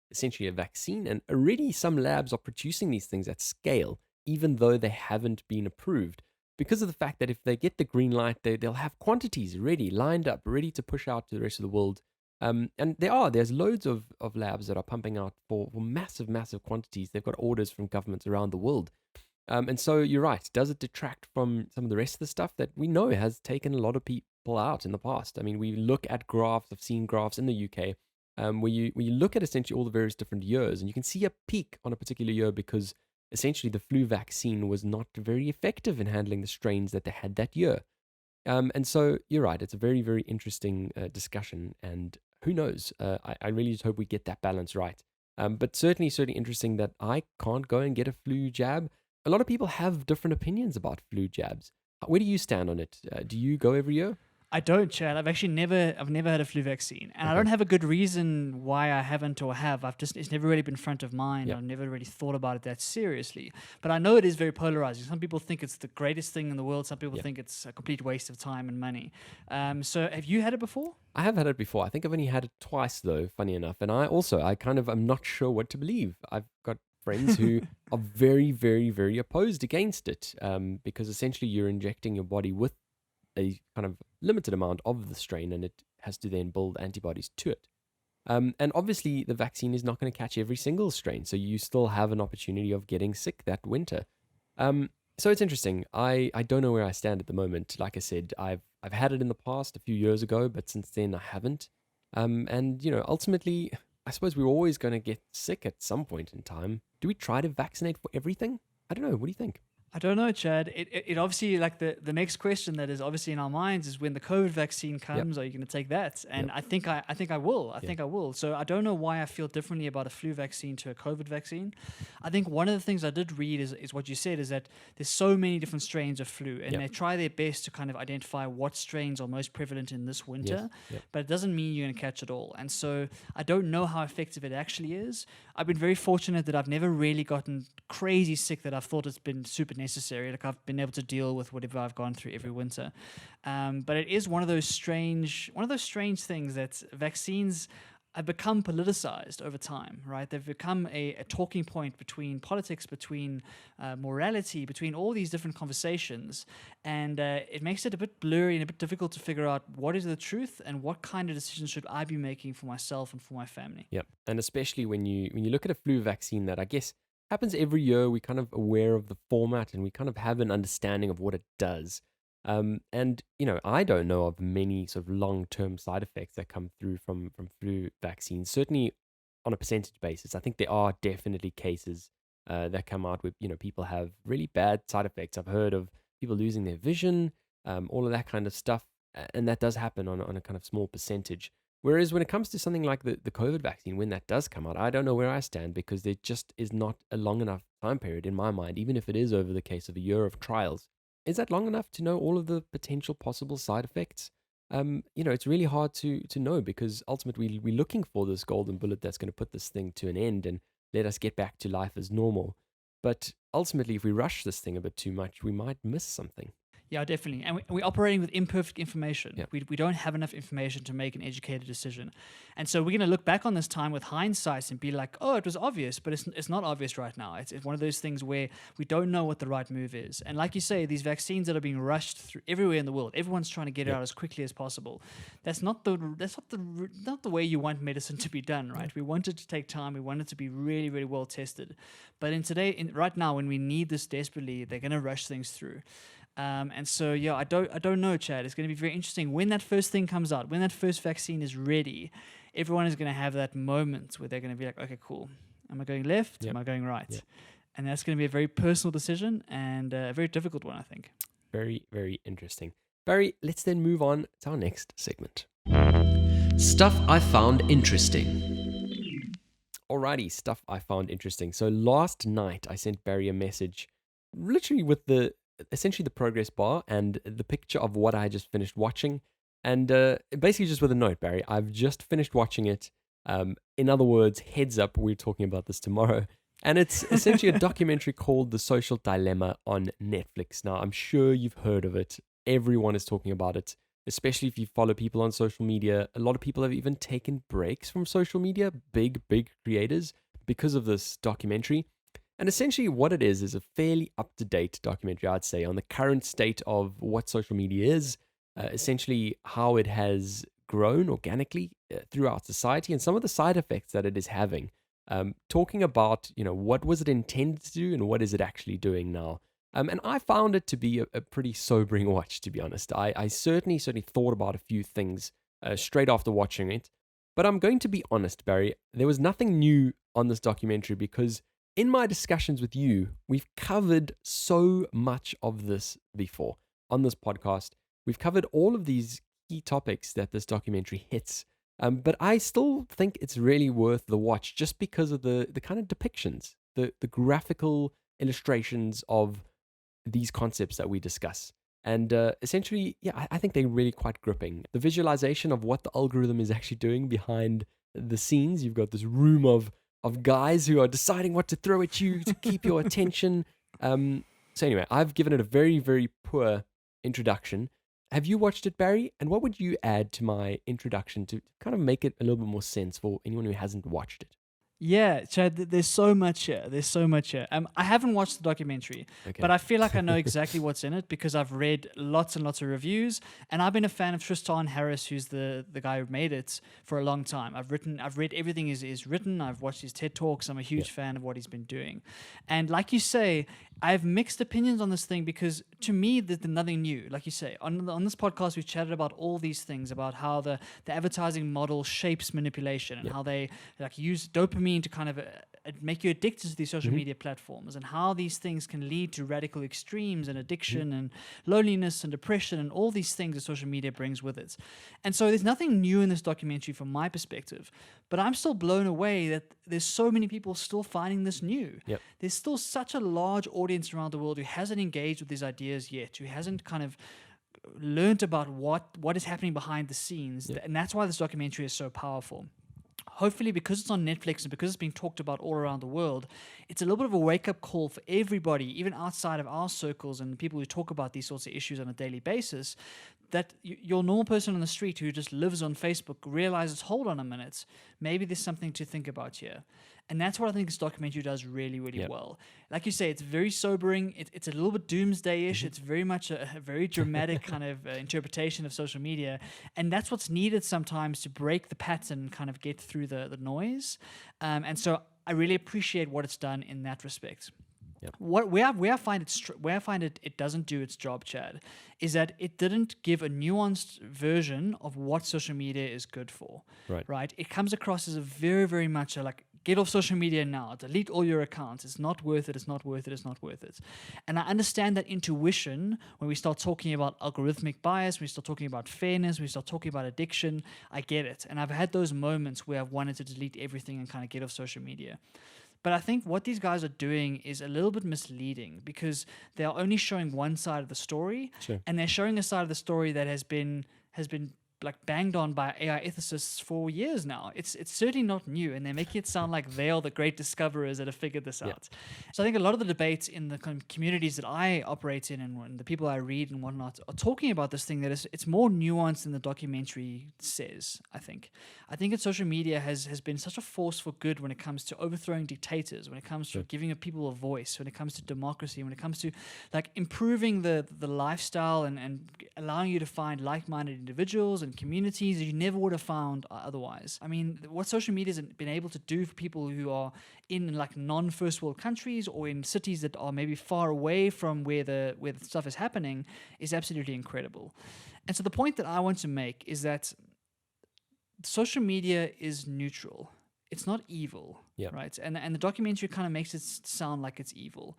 [SPEAKER 2] essentially a vaccine, and already some labs are producing these things at scale, even though they haven't been approved, because of the fact that if they get the green light, they'll have quantities ready, lined up, ready to push out to the rest of the world. And there's loads of labs that are pumping out for massive, massive quantities. They've got orders from governments around the world. And so you're right. Does it detract from some of the rest of the stuff that we know has taken a lot of people out in the past? I mean, we look at graphs. I've seen graphs in the UK where you look at essentially all the various different years, and you can see a peak on a particular year because essentially the flu vaccine was not very effective in handling the strains that they had that year. And so you're right. It's a very, very interesting discussion, and who knows? I really just hope we get that balance right. But certainly interesting that I can't go and get a flu jab. A lot of people have different opinions about flu jabs. Where do you stand on it? Do you go every year?
[SPEAKER 3] I don't, Chad. I've never had a flu vaccine, and I don't have a good reason why I haven't or have. It's never really been front of mind. I've never really thought about it that seriously. But I know it is very polarizing. Some people think it's the greatest thing in the world. Some people think it's a complete waste of time and money. So have you had it before?
[SPEAKER 2] I have had it before. I think I've only had it twice, though, funny enough. And I kind of am not sure what to believe. I've got friends who are very, very, very opposed against it because essentially you're injecting your body with a kind of limited amount of the strain, and it has to then build antibodies to it. And obviously the vaccine is not going to catch every single strain, so you still have an opportunity of getting sick that winter. So it's interesting. I don't know where I stand at the moment. Like I said, I've had it in the past a few years ago, but since then I haven't. And ultimately, I suppose we're always going to get sick at some point in time. Do we try to vaccinate for everything? I don't know. What do you think?
[SPEAKER 3] I don't know, Chad. It obviously, like the next question that is obviously in our minds is when the COVID vaccine comes, are you going to take that? And I think I will. I think I will. So I don't know why I feel differently about a flu vaccine to a COVID vaccine. I think one of the things I did read is what you said, is that there's so many different strains of flu, and they try their best to kind of identify what strains are most prevalent in this winter, but it doesn't mean you're going to catch it all. And so I don't know how effective it actually is. I've been very fortunate that I've never really gotten crazy sick that I've thought it's been super necessary. Like I've been able to deal with whatever I've gone through every winter. But it is one of those strange things that vaccines have become politicized over time, right? They've become a talking point between politics, between morality, between all these different conversations. And it makes it a bit blurry and a bit difficult to figure out what is the truth and what kind of decisions should I be making for myself and for my family.
[SPEAKER 2] Yep. And especially when you look at a flu vaccine that I guess happens every year, we're kind of aware of the format and we kind of have an understanding of what it does. And I don't know of many sort of long-term side effects that come through from flu vaccines. Certainly on a percentage basis, I think there are definitely cases that come out where people have really bad side effects. I've heard of people losing their vision, all of that kind of stuff, and that does happen on a kind of small percentage. Whereas when it comes to something like the COVID vaccine, when that does come out, I don't know where I stand, because there just is not a long enough time period in my mind, even if it is over the case of a year of trials, is that long enough to know all of the potential possible side effects? It's really hard to know because ultimately we're looking for this golden bullet that's going to put this thing to an end and let us get back to life as normal. But ultimately, if we rush this thing a bit too much, we might miss something.
[SPEAKER 3] Yeah, definitely. And we're operating with imperfect information.
[SPEAKER 2] Yeah.
[SPEAKER 3] We don't have enough information to make an educated decision. And so we're going to look back on this time with hindsight and be like, oh, it was obvious, but it's not obvious right now. It's one of those things where we don't know what the right move is. And like you say, these vaccines that are being rushed through everywhere in the world, everyone's trying to get it out as quickly as possible. That's not the way you want medicine to be done, right? We want it to take time. We want it to be really, really well tested. But right now, when we need this desperately, they're going to rush things through. And so, yeah, I don't know, Chad. It's going to be very interesting when that first thing comes out, when that first vaccine is ready. Everyone is going to have that moment where they're going to be like, okay, cool. Am I going left?
[SPEAKER 2] Yep.
[SPEAKER 3] Am I going right?
[SPEAKER 2] Yep.
[SPEAKER 3] And that's going to be a very personal decision and a very difficult one, I think.
[SPEAKER 2] Very, very interesting. Barry, let's then move on to our next segment.
[SPEAKER 1] Stuff I found interesting.
[SPEAKER 2] Alrighty, stuff I found interesting. So last night I sent Barry a message, literally with essentially the progress bar and the picture of what I just finished watching, and basically just with a note, Barry, I've just finished watching it. In other words, heads up, we're talking about this tomorrow. And it's essentially a documentary called The Social Dilemma on Netflix. Now, I'm sure you've heard of it. Everyone is talking about it, especially if you follow people on social media. A lot of people have even taken breaks from social media, big creators, because of this documentary. And essentially what it is a fairly up-to-date documentary, I'd say, on the current state of what social media is, essentially how it has grown organically throughout society and some of the side effects that it is having. Talking about, what was it intended to do and what is it actually doing now? And I found it to be a pretty sobering watch, to be honest. I certainly thought about a few things straight after watching it. But I'm going to be honest, Barry, there was nothing new on this documentary because in my discussions with you, we've covered so much of this before on this podcast. We've covered all of these key topics that this documentary hits. But I still think it's really worth the watch just because of the kind of depictions, the graphical illustrations of these concepts that we discuss. And essentially, yeah, I think they're really quite gripping. The visualization of what the algorithm is actually doing behind the scenes. You've got this room of guys who are deciding what to throw at you to keep your attention. So anyway, I've given it a very, very poor introduction. Have you watched it, Barry? And what would you add to my introduction to kind of make it a little bit more sense for anyone who hasn't watched it?
[SPEAKER 3] Yeah, Chad, there's so much here. I haven't watched the documentary, but I feel like I know exactly what's in it because I've read lots and lots of reviews, and I've been a fan of Tristan Harris, who's the guy who made it, for a long time. I've read everything he's written. I've watched his TED Talks. I'm a huge fan of what he's been doing. And like you say, I have mixed opinions on this thing because to me, there's nothing new. Like you say, on this podcast, we've chatted about all these things, about how the advertising model shapes manipulation and how they use dopamine to kind of make you addicted to these social media platforms, and how these things can lead to radical extremes and addiction and loneliness and depression and all these things that social media brings with it. And so there's nothing new in this documentary from my perspective, but I'm still blown away that there's so many people still finding this new. There's still such a large audience around the world who hasn't engaged with these ideas yet, who hasn't kind of learned about what is happening behind the scenes. And that's why this documentary is so powerful. Hopefully, because it's on Netflix and because it's being talked about all around the world, it's a little bit of a wake-up call for everybody, even outside of our circles and the people who talk about these sorts of issues on a daily basis, that your normal person on the street who just lives on Facebook realizes, hold on a minute, maybe there's something to think about here. And that's what I think this documentary does really, really well. Like you say, it's very sobering. It's a little bit doomsday-ish. It's very much a very dramatic kind of interpretation of social media. And that's what's needed sometimes to break the pattern and kind of get through the noise. And so I really appreciate what it's done in that respect. Where I find it doesn't do its job, Chad, is that it didn't give a nuanced version of what social media is good for. Right? It comes across as a very, very much like, get off social media now, delete all your accounts. It's not worth it. It's not worth it. It's not worth it. And I understand that intuition when we start talking about algorithmic bias, when we start talking about fairness, when we start talking about addiction. I get it. And I've had those moments where I've wanted to delete everything and kind of get off social media. But I think what these guys are doing is a little bit misleading because they are only showing one side of the story,
[SPEAKER 2] Sure.
[SPEAKER 3] and they're showing a side of the story that has been like banged on by AI ethicists for years now. It's certainly not new, and they're making it sound like they are the great discoverers that have figured this out. So I think a lot of the debates in the communities that I operate in and the people I read and whatnot are talking about this thing that it's more nuanced than the documentary says. I think that social media has been such a force for good when it comes to overthrowing dictators, when it comes to giving people a voice, when it comes to democracy, when it comes to like improving the lifestyle and allowing you to find like-minded individuals and communities that you never would have found otherwise. I mean, what social media has been able to do for people who are in like non-first world countries or in cities that are maybe far away from where the stuff is happening is absolutely incredible. And so the point that I want to make is that social media is neutral. It's not evil, right? And the documentary kind of makes it sound like it's evil.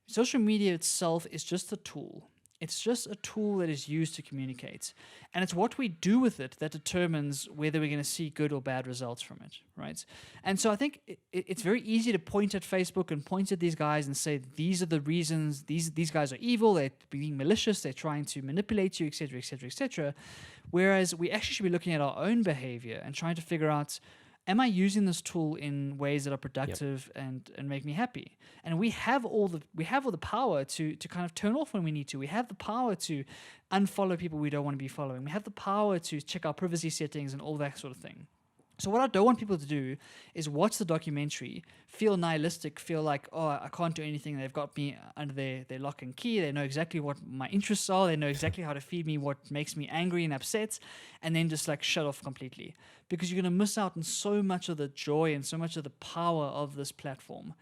[SPEAKER 3] Social media itself is just a tool. It's just a tool that is used to communicate. And it's what we do with it that determines whether we're going to see good or bad results from it, right? And so I think it's very easy to point at Facebook and point at these guys and say, these are the reasons, these guys are evil, they're being malicious, they're trying to manipulate you, etc., etc., etc. Whereas we actually should be looking at our own behavior and trying to figure out, am I using this tool in ways that are productive and make me happy? And we have all the power to kind of turn off when we need to. We have the power to unfollow people we don't want to be following. We have the power to check our privacy settings and all that sort of thing. So what I don't want people to do is watch the documentary, feel nihilistic, feel like, oh, I can't do anything. They've got me under their lock and key. They know exactly what my interests are. They know exactly how to feed me what makes me angry and upset, and then just like shut off completely. Because you're going to miss out on so much of the joy and so much of the power of this platform.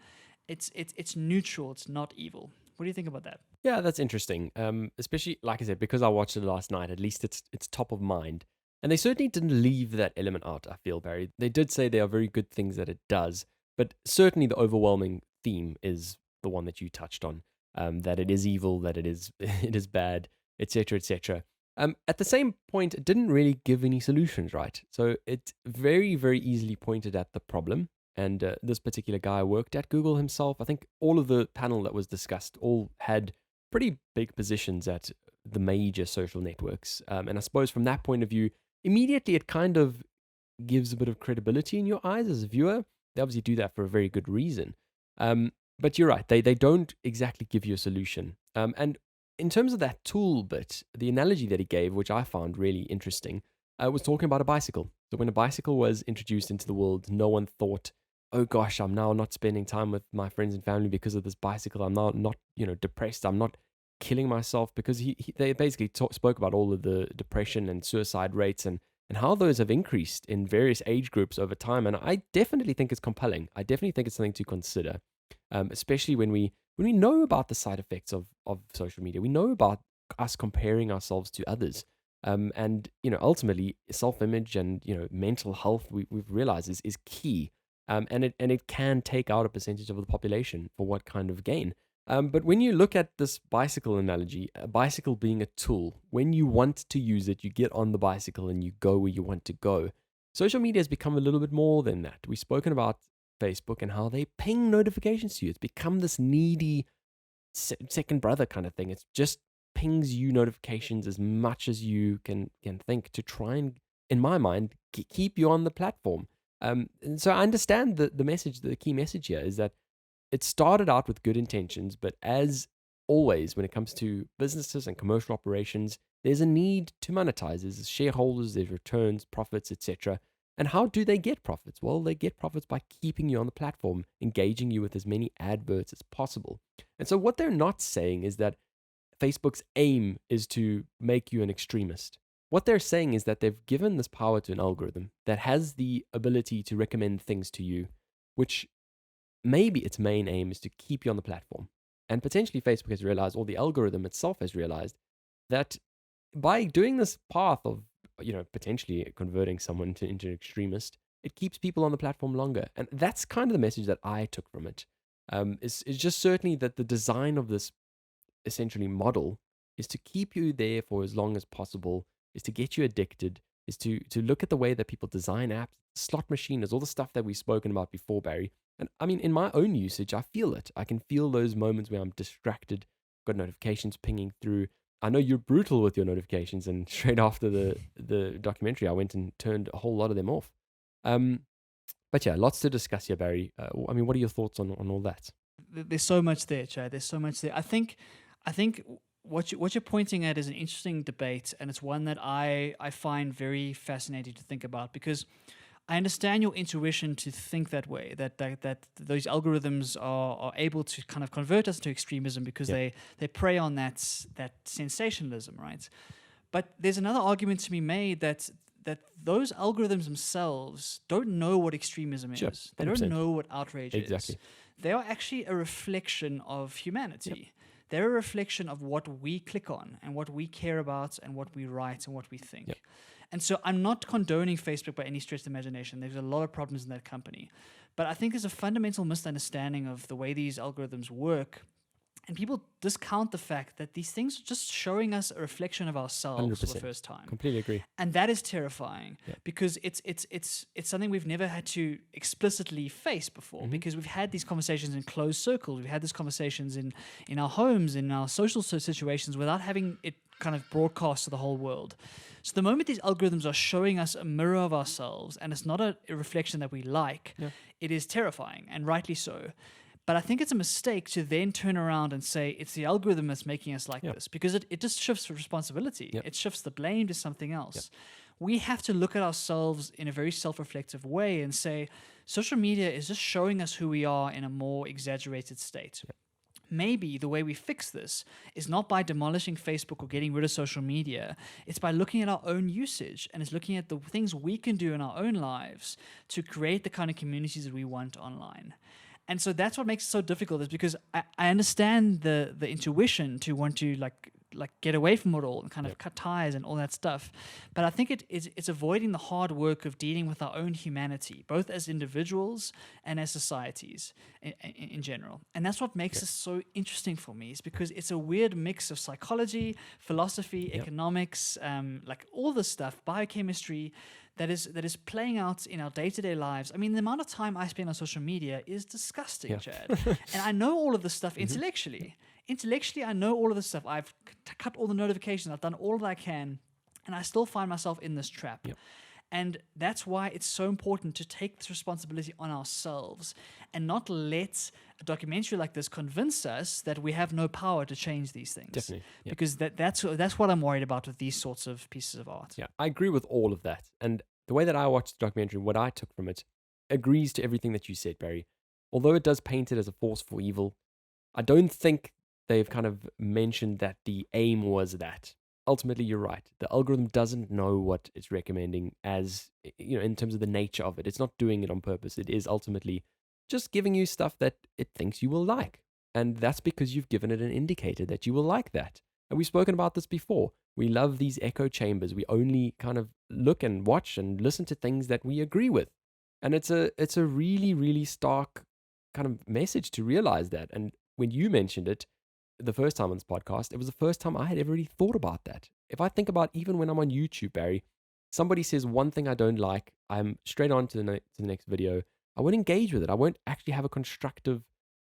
[SPEAKER 3] It's neutral. It's not evil. What do you think about that?
[SPEAKER 2] Yeah, that's interesting. Especially, like I said, because I watched it last night, at least it's top of mind. And they certainly didn't leave that element out, I feel, Barry. They did say there are very good things that it does, but certainly the overwhelming theme is the one that you touched on, that it is evil, that it is it is bad, etc., etc. At the same point, it didn't really give any solutions, right? So it very, very easily pointed at the problem. And this particular guy worked at Google himself. I think all of the panel that was discussed all had pretty big positions at the major social networks. And I suppose from that point of view, immediately it kind of gives a bit of credibility in your eyes as a viewer. They obviously do that for a very good reason. But you're right, they don't exactly give you a solution. And in terms of that tool bit, the analogy that he gave, which I found really interesting, was talking about a bicycle. So when a bicycle was introduced into the world, no one thought, oh gosh, I'm now not spending time with my friends and family because of this bicycle. I'm now not depressed. I'm not killing myself, because they basically spoke about all of the depression and suicide rates and how those have increased in various age groups over time. And I definitely think it's compelling. I definitely think it's something to consider, especially when we know about the side effects of social media. We know about us comparing ourselves to others. And ultimately self-image and mental health we've realized is key. And it can take out a percentage of the population for what kind of gain. But when you look at this bicycle analogy, a bicycle being a tool, when you want to use it, you get on the bicycle and you go where you want to go. Social media has become a little bit more than that. We've spoken about Facebook and how they ping notifications to you. It's become this needy second brother kind of thing. It's just pings you notifications as much as you can think to try and, in my mind, keep you on the platform. And so I understand the message. The key message here is that it started out with good intentions, but as always, when it comes to businesses and commercial operations, there's a need to monetize. There's shareholders, there's returns, profits, etc. And how do they get profits? Well, they get profits by keeping you on the platform, engaging you with as many adverts as possible. And so what they're not saying is that Facebook's aim is to make you an extremist. What they're saying is that they've given this power to an algorithm that has the ability to recommend things to you, which maybe its main aim is to keep you on the platform. And potentially Facebook has realized, or the algorithm itself has realized, that by doing this path of, potentially converting someone into an extremist, it keeps people on the platform longer. And that's kind of the message that I took from it. It's just certainly that the design of this essentially model is to keep you there for as long as possible, is to get you addicted, is to look at the way that people design apps, slot machine, all the stuff that we've spoken about before, Barry. And I mean, in my own usage, I feel it. I can feel those moments where I'm distracted, got notifications pinging through. I know you're brutal with your notifications, and straight after the documentary, I went and turned a whole lot of them off. But yeah, lots to discuss here, Barry. I mean, what are your thoughts on all that?
[SPEAKER 3] There's so much there, Chad. There's so much there. I think what you're pointing at is an interesting debate, and it's one that I find very fascinating to think about, because I understand your intuition to think that way, that those algorithms are able to kind of convert us into extremism because they prey on that sensationalism, right? But there's another argument to be made that those algorithms themselves don't know what extremism is.
[SPEAKER 2] Sure,
[SPEAKER 3] They don't
[SPEAKER 2] 100%.
[SPEAKER 3] know what outrage
[SPEAKER 2] Exactly.
[SPEAKER 3] is. They are actually a reflection of humanity. They're a reflection of what we click on and what we care about and what we write and what we think.
[SPEAKER 2] Yep.
[SPEAKER 3] And so I'm not condoning Facebook by any stretch of the imagination. There's a lot of problems in that company. But I think there's a fundamental misunderstanding of the way these algorithms work. And people discount the fact that these things are just showing us a reflection of ourselves for the
[SPEAKER 2] 100%.
[SPEAKER 3] first time.
[SPEAKER 2] Completely agree.
[SPEAKER 3] And that is terrifying
[SPEAKER 2] Yeah.
[SPEAKER 3] because it's something we've never had to explicitly face before, because we've had these conversations in closed circles. We've had these conversations in our homes, in our social situations, without having it kind of broadcast to the whole world. So the moment these algorithms are showing us a mirror of ourselves, and it's not a reflection that we like, it is terrifying, and rightly so. But I think it's a mistake to then turn around and say it's the algorithm that's making us like this, because it just shifts responsibility. It shifts the blame to something else. We have to look at ourselves in a very self-reflective way and say, social media is just showing us who we are in a more exaggerated state. Maybe the way we fix this is not by demolishing Facebook or getting rid of social media. It's by looking at our own usage, and it's looking at the things we can do in our own lives to create the kind of communities that we want online. And so that's what makes it so difficult, is because I understand the intuition to want to like get away from it all and kind of cut ties and all that stuff. But I think it's avoiding the hard work of dealing with our own humanity, both as individuals and as societies in general. And that's what makes this so interesting for me, is because it's a weird mix of psychology, philosophy, economics, like all this stuff, biochemistry, that is playing out in our day-to-day lives. I mean, the amount of time I spend on social media is disgusting, Chad. And I know all of this stuff intellectually. Intellectually, I know all of this stuff. I've cut all the notifications. I've done all that I can. And I still find myself in this trap. And that's why it's so important to take this responsibility on ourselves and not let a documentary like this convince us that we have no power to change these things.
[SPEAKER 2] Definitely.
[SPEAKER 3] Because that's what I'm worried about with these sorts of pieces of art.
[SPEAKER 2] Yeah, I agree with all of that. And the way that I watched the documentary, what I took from it, agrees to everything that you said, Barry. Although it does paint it as a force for evil, I don't think they've kind of mentioned that the aim was that. Ultimately, you're right. The algorithm doesn't know what it's recommending as, in terms of the nature of it. It's not doing it on purpose. It is ultimately just giving you stuff that it thinks you will like. And that's because you've given it an indicator that you will like that. And we've spoken about this before. We love these echo chambers. We only kind of look and watch and listen to things that we agree with. And it's a really, really stark kind of message to realize that. And when you mentioned it the first time on this podcast, it was the first time I had ever really thought about that. If I think about even when I'm on YouTube, Barry, somebody says one thing I don't like, I'm straight on to the next video. I won't engage with it. I won't actually have a constructive,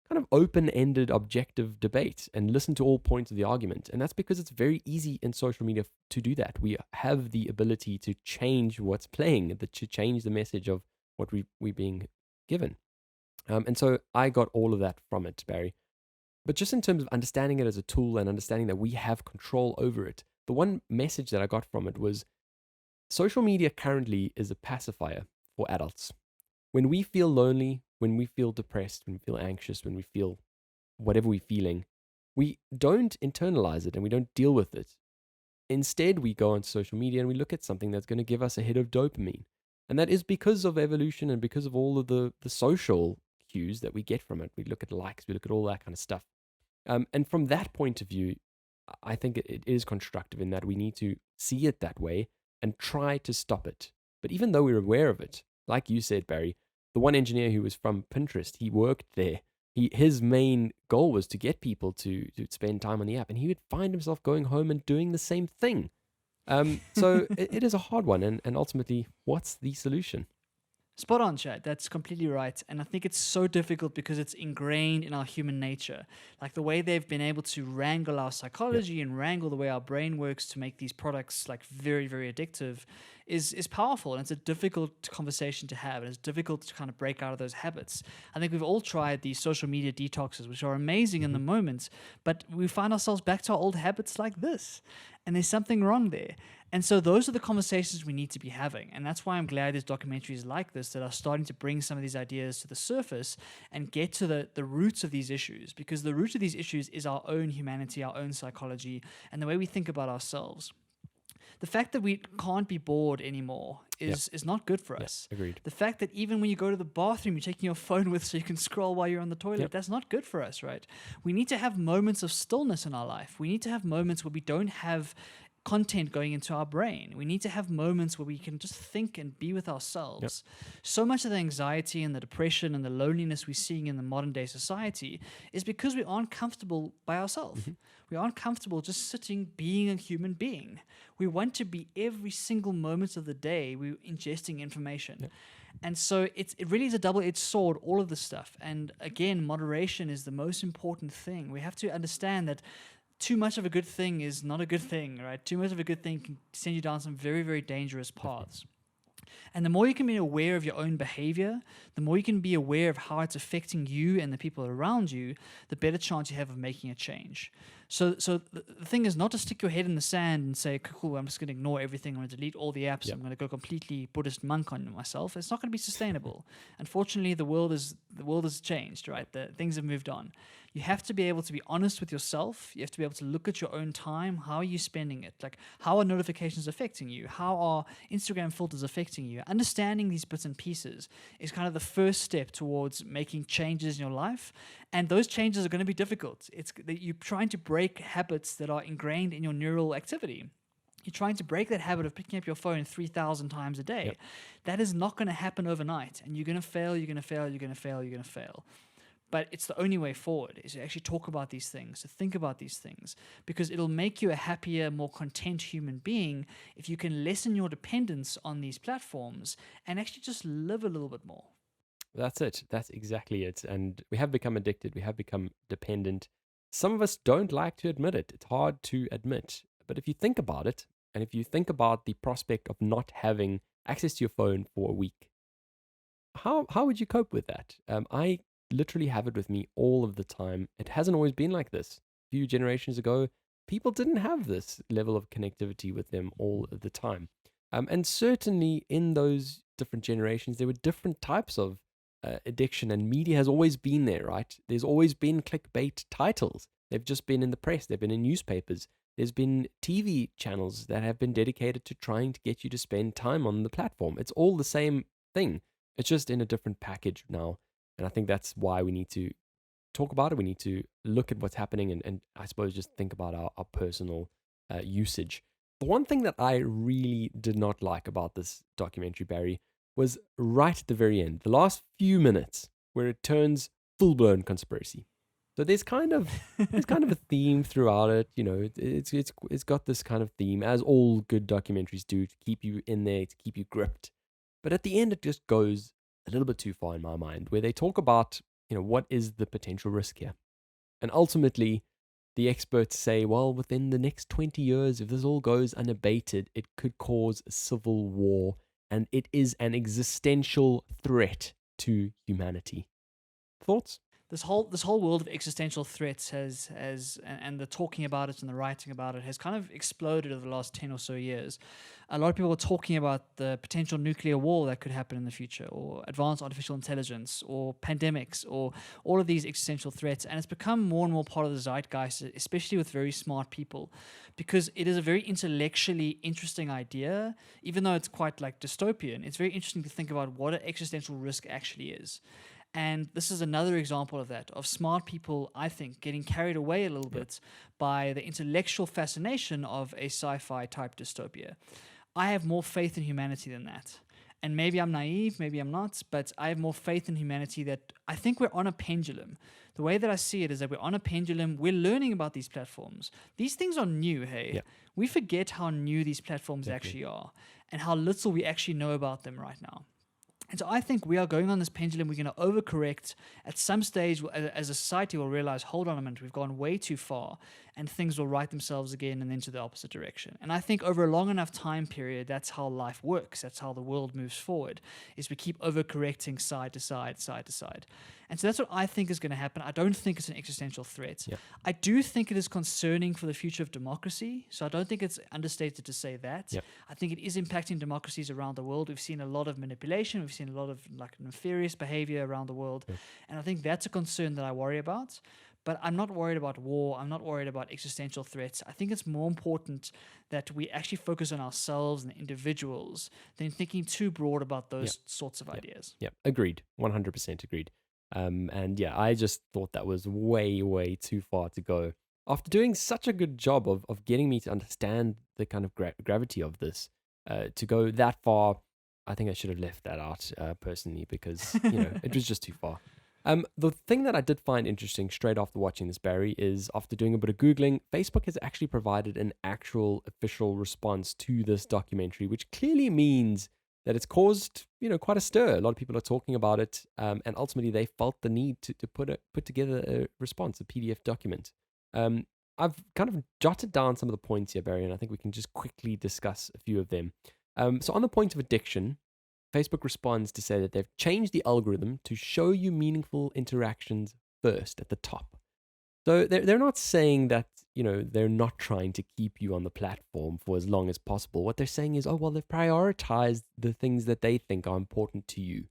[SPEAKER 2] kind of open-ended, objective debate and listen to all points of the argument. And that's because it's very easy in social media to do that. We have the ability to change what's playing, to change the message of what we're being given. And so I got all of that from it, Barry. But just in terms of understanding it as a tool and understanding that we have control over it, the one message that I got from it was social media currently is a pacifier for adults. When we feel lonely, when we feel depressed, when we feel anxious, when we feel whatever we're feeling, we don't internalize it and we don't deal with it. Instead, we go onto social media and we look at something that's going to give us a hit of dopamine. And that is because of evolution and because of all of the social cues that we get from it. We look at likes, we look at all that kind of stuff. And from that point of view, I think it is constructive in that we need to see it that way and try to stop it. But even though we're aware of it, like you said, Barry, the one engineer who was from Pinterest, he worked there. His main goal was to get people to spend time on the app, and he would find himself going home and doing the same thing. So it is a hard one, and ultimately, what's the solution?
[SPEAKER 3] Spot on, Chad. That's completely right. And I think it's so difficult because it's ingrained in our human nature. Like the way they've been able to wrangle our psychology and wrangle the way our brain works to make these products like very, very addictive is powerful. And it's a difficult conversation to have. And it's difficult to kind of break out of those habits. I think we've all tried these social media detoxes, which are amazing in the moment, but we find ourselves back to our old habits like this. And there's something wrong there. And so those are the conversations we need to be having. And that's why I'm glad there's documentaries like this that are starting to bring some of these ideas to the surface and get to the roots of these issues. Because the root of these issues is our own humanity, our own psychology, and the way we think about ourselves. The fact that we can't be bored anymore is not good for us.
[SPEAKER 2] Agreed.
[SPEAKER 3] The fact that even when you go to the bathroom, you're taking your phone with so you can scroll while you're on the toilet, that's not good for us, right? We need to have moments of stillness in our life. We need to have moments where we don't have content going into our brain. We need to have moments where we can just think and be with ourselves. So much of the anxiety and the depression and the loneliness we're seeing in the modern day society is because we aren't comfortable by ourselves. We aren't comfortable just sitting, being a human being. We want to be every single moment of the day, we're ingesting information. And so it really is a double-edged sword, all of this stuff. And again, moderation is the most important thing. We have to understand that too much of a good thing is not a good thing, right? Too much of a good thing can send you down some very, very dangerous paths. And the more you can be aware of your own behavior, the more you can be aware of how it's affecting you and the people around you, the better chance you have of making a change. So the thing is not to stick your head in the sand and say, cool, I'm just going to ignore everything. I'm going to delete all the apps. I'm going to go completely Buddhist monk on myself. It's not going to be sustainable. Unfortunately, the world has changed, right? Things have moved on. You have to be able to be honest with yourself. You have to be able to look at your own time. How are you spending it? Like, how are notifications affecting you? How are Instagram filters affecting you? Understanding these bits and pieces is kind of the first step towards making changes in your life. And those changes are going to be difficult. It's that you're trying to break habits that are ingrained in your neural activity. You're trying to break that habit of picking up your phone 3,000 times a day. That is not going to happen overnight. And you're going to fail, you're going to fail, you're going to fail, you're going to fail. But it's the only way forward, is to actually talk about these things, to think about these things, because it'll make you a happier, more content human being if you can lessen your dependence on these platforms and actually just live a little bit more.
[SPEAKER 2] That's it. That's exactly it. And we have become addicted. We have become dependent. Some of us don't like to admit it. It's hard to admit. But if you think about it, and if you think about the prospect of not having access to your phone for a week, how would you cope with that? I literally have it with me all of the time. It hasn't always been like this. A few generations ago, people didn't have this level of connectivity with them all of the time. And certainly in those different generations, there were different types of addiction, and media has always been there, right? There's always been clickbait titles. They've just been in the press. They've been in newspapers. There's been TV channels that have been dedicated to trying to get you to spend time on the platform. It's all the same thing. It's just in a different package now. And I think that's why we need to talk about it. We need to look at what's happening and I suppose just think about our personal usage. The one thing that I really did not like about this documentary, Barry, was right at the very end, the last few minutes, where it turns full-blown conspiracy. So there's kind of a theme throughout it. You know, it's got this kind of theme, as all good documentaries do, to keep you in there, to keep you gripped. But at the end, it just goes a little bit too far in my mind, where they talk about, you know, what is the potential risk here. And ultimately, the experts say, well, within the next 20 years, if this all goes unabated, it could cause a civil war, and it is an existential threat to humanity. Thoughts?
[SPEAKER 3] This whole world of existential threats has and the talking about it and the writing about it has kind of exploded over the last 10 or so years. A lot of people are talking about the potential nuclear war that could happen in the future, or advanced artificial intelligence, or pandemics, or all of these existential threats. And it's become more and more part of the zeitgeist, especially with very smart people, because it is a very intellectually interesting idea, even though it's quite like dystopian. It's very interesting to think about what an existential risk actually is. And this is another example of that, of smart people, I think, getting carried away a little bit by the intellectual fascination of a sci-fi type dystopia. I have more faith in humanity than that. And maybe I'm naive, maybe I'm not, but I have more faith in humanity that I think we're on a pendulum. The way that I see it is that we're on a pendulum. We're learning about these platforms. These things are new, hey?
[SPEAKER 2] Yeah.
[SPEAKER 3] We forget how new these platforms actually are and how little we actually know about them right now. And so I think we are going on this pendulum. We're going to overcorrect. At some stage, as a society, we'll realize, hold on a minute, we've gone way too far, and things will right themselves again and then to the opposite direction. And I think over a long enough time period, that's how life works. That's how the world moves forward, is we keep overcorrecting side to side, side to side. And so that's what I think is going to happen. I don't think it's an existential threat.
[SPEAKER 2] Yep.
[SPEAKER 3] I do think it is concerning for the future of democracy. So I don't think it's understated to say that.
[SPEAKER 2] Yep.
[SPEAKER 3] I think it is impacting democracies around the world. We've seen a lot of manipulation. We've seen a lot of like nefarious behavior around the world.
[SPEAKER 2] Yep.
[SPEAKER 3] And I think that's a concern that I worry about. But I'm not worried about war. I'm not worried about existential threats. I think it's more important that we actually focus on ourselves and individuals than thinking too broad about those sorts of ideas.
[SPEAKER 2] Yeah, agreed. 100% agreed. And yeah, I just thought that was way, way too far to go. After doing such a good job of getting me to understand the kind of gravity of this, to go that far, I think I should have left that out personally because, it was just too far. The thing that I did find interesting straight after watching this, Barry, is after doing a bit of Googling, Facebook has actually provided an actual official response to this documentary, which clearly means that it's caused, quite a stir. A lot of people are talking about it, and ultimately they felt the need to put together a response, a PDF document. I've kind of jotted down some of the points here, Barry, and I think we can just quickly discuss a few of them. So on the point of addiction, Facebook responds to say that they've changed the algorithm to show you meaningful interactions first at the top. So they're not saying that, they're not trying to keep you on the platform for as long as possible. What they're saying is, they've prioritized the things that they think are important to you.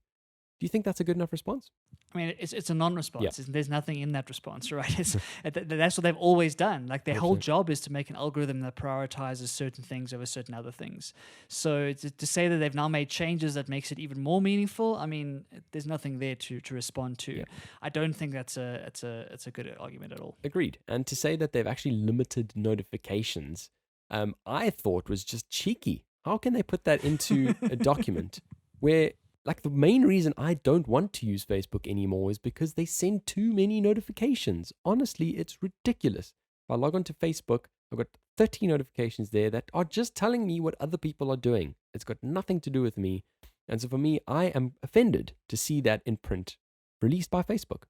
[SPEAKER 2] Do you think that's a good enough response?
[SPEAKER 3] I mean, it's a non-response.
[SPEAKER 2] Yeah.
[SPEAKER 3] There's nothing in that response, right? That's what they've always done. Like their whole job is to make an algorithm that prioritizes certain things over certain other things. So to say that they've now made changes that makes it even more meaningful, I mean, there's nothing there to respond to.
[SPEAKER 2] Yeah.
[SPEAKER 3] I don't think that's a good argument at all.
[SPEAKER 2] Agreed. And to say that they've actually limited notifications, I thought was just cheeky. How can they put that into a document where, like, the main reason I don't want to use Facebook anymore is because they send too many notifications. Honestly, it's ridiculous. If I log on to Facebook, I've got 30 notifications there that are just telling me what other people are doing. It's got nothing to do with me. And so for me, I am offended to see that in print released by Facebook.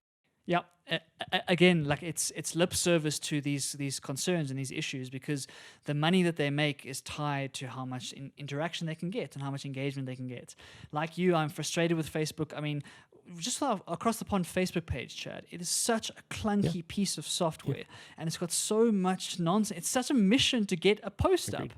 [SPEAKER 3] Yeah. Again, like it's lip service to these concerns and these issues because the money that they make is tied to how much interaction they can get and how much engagement they can get. Like you, I'm frustrated with Facebook. I mean, just across the pond Facebook page, Chad, it is such a clunky piece of software and it's got so much nonsense. It's such a mission to get a post up.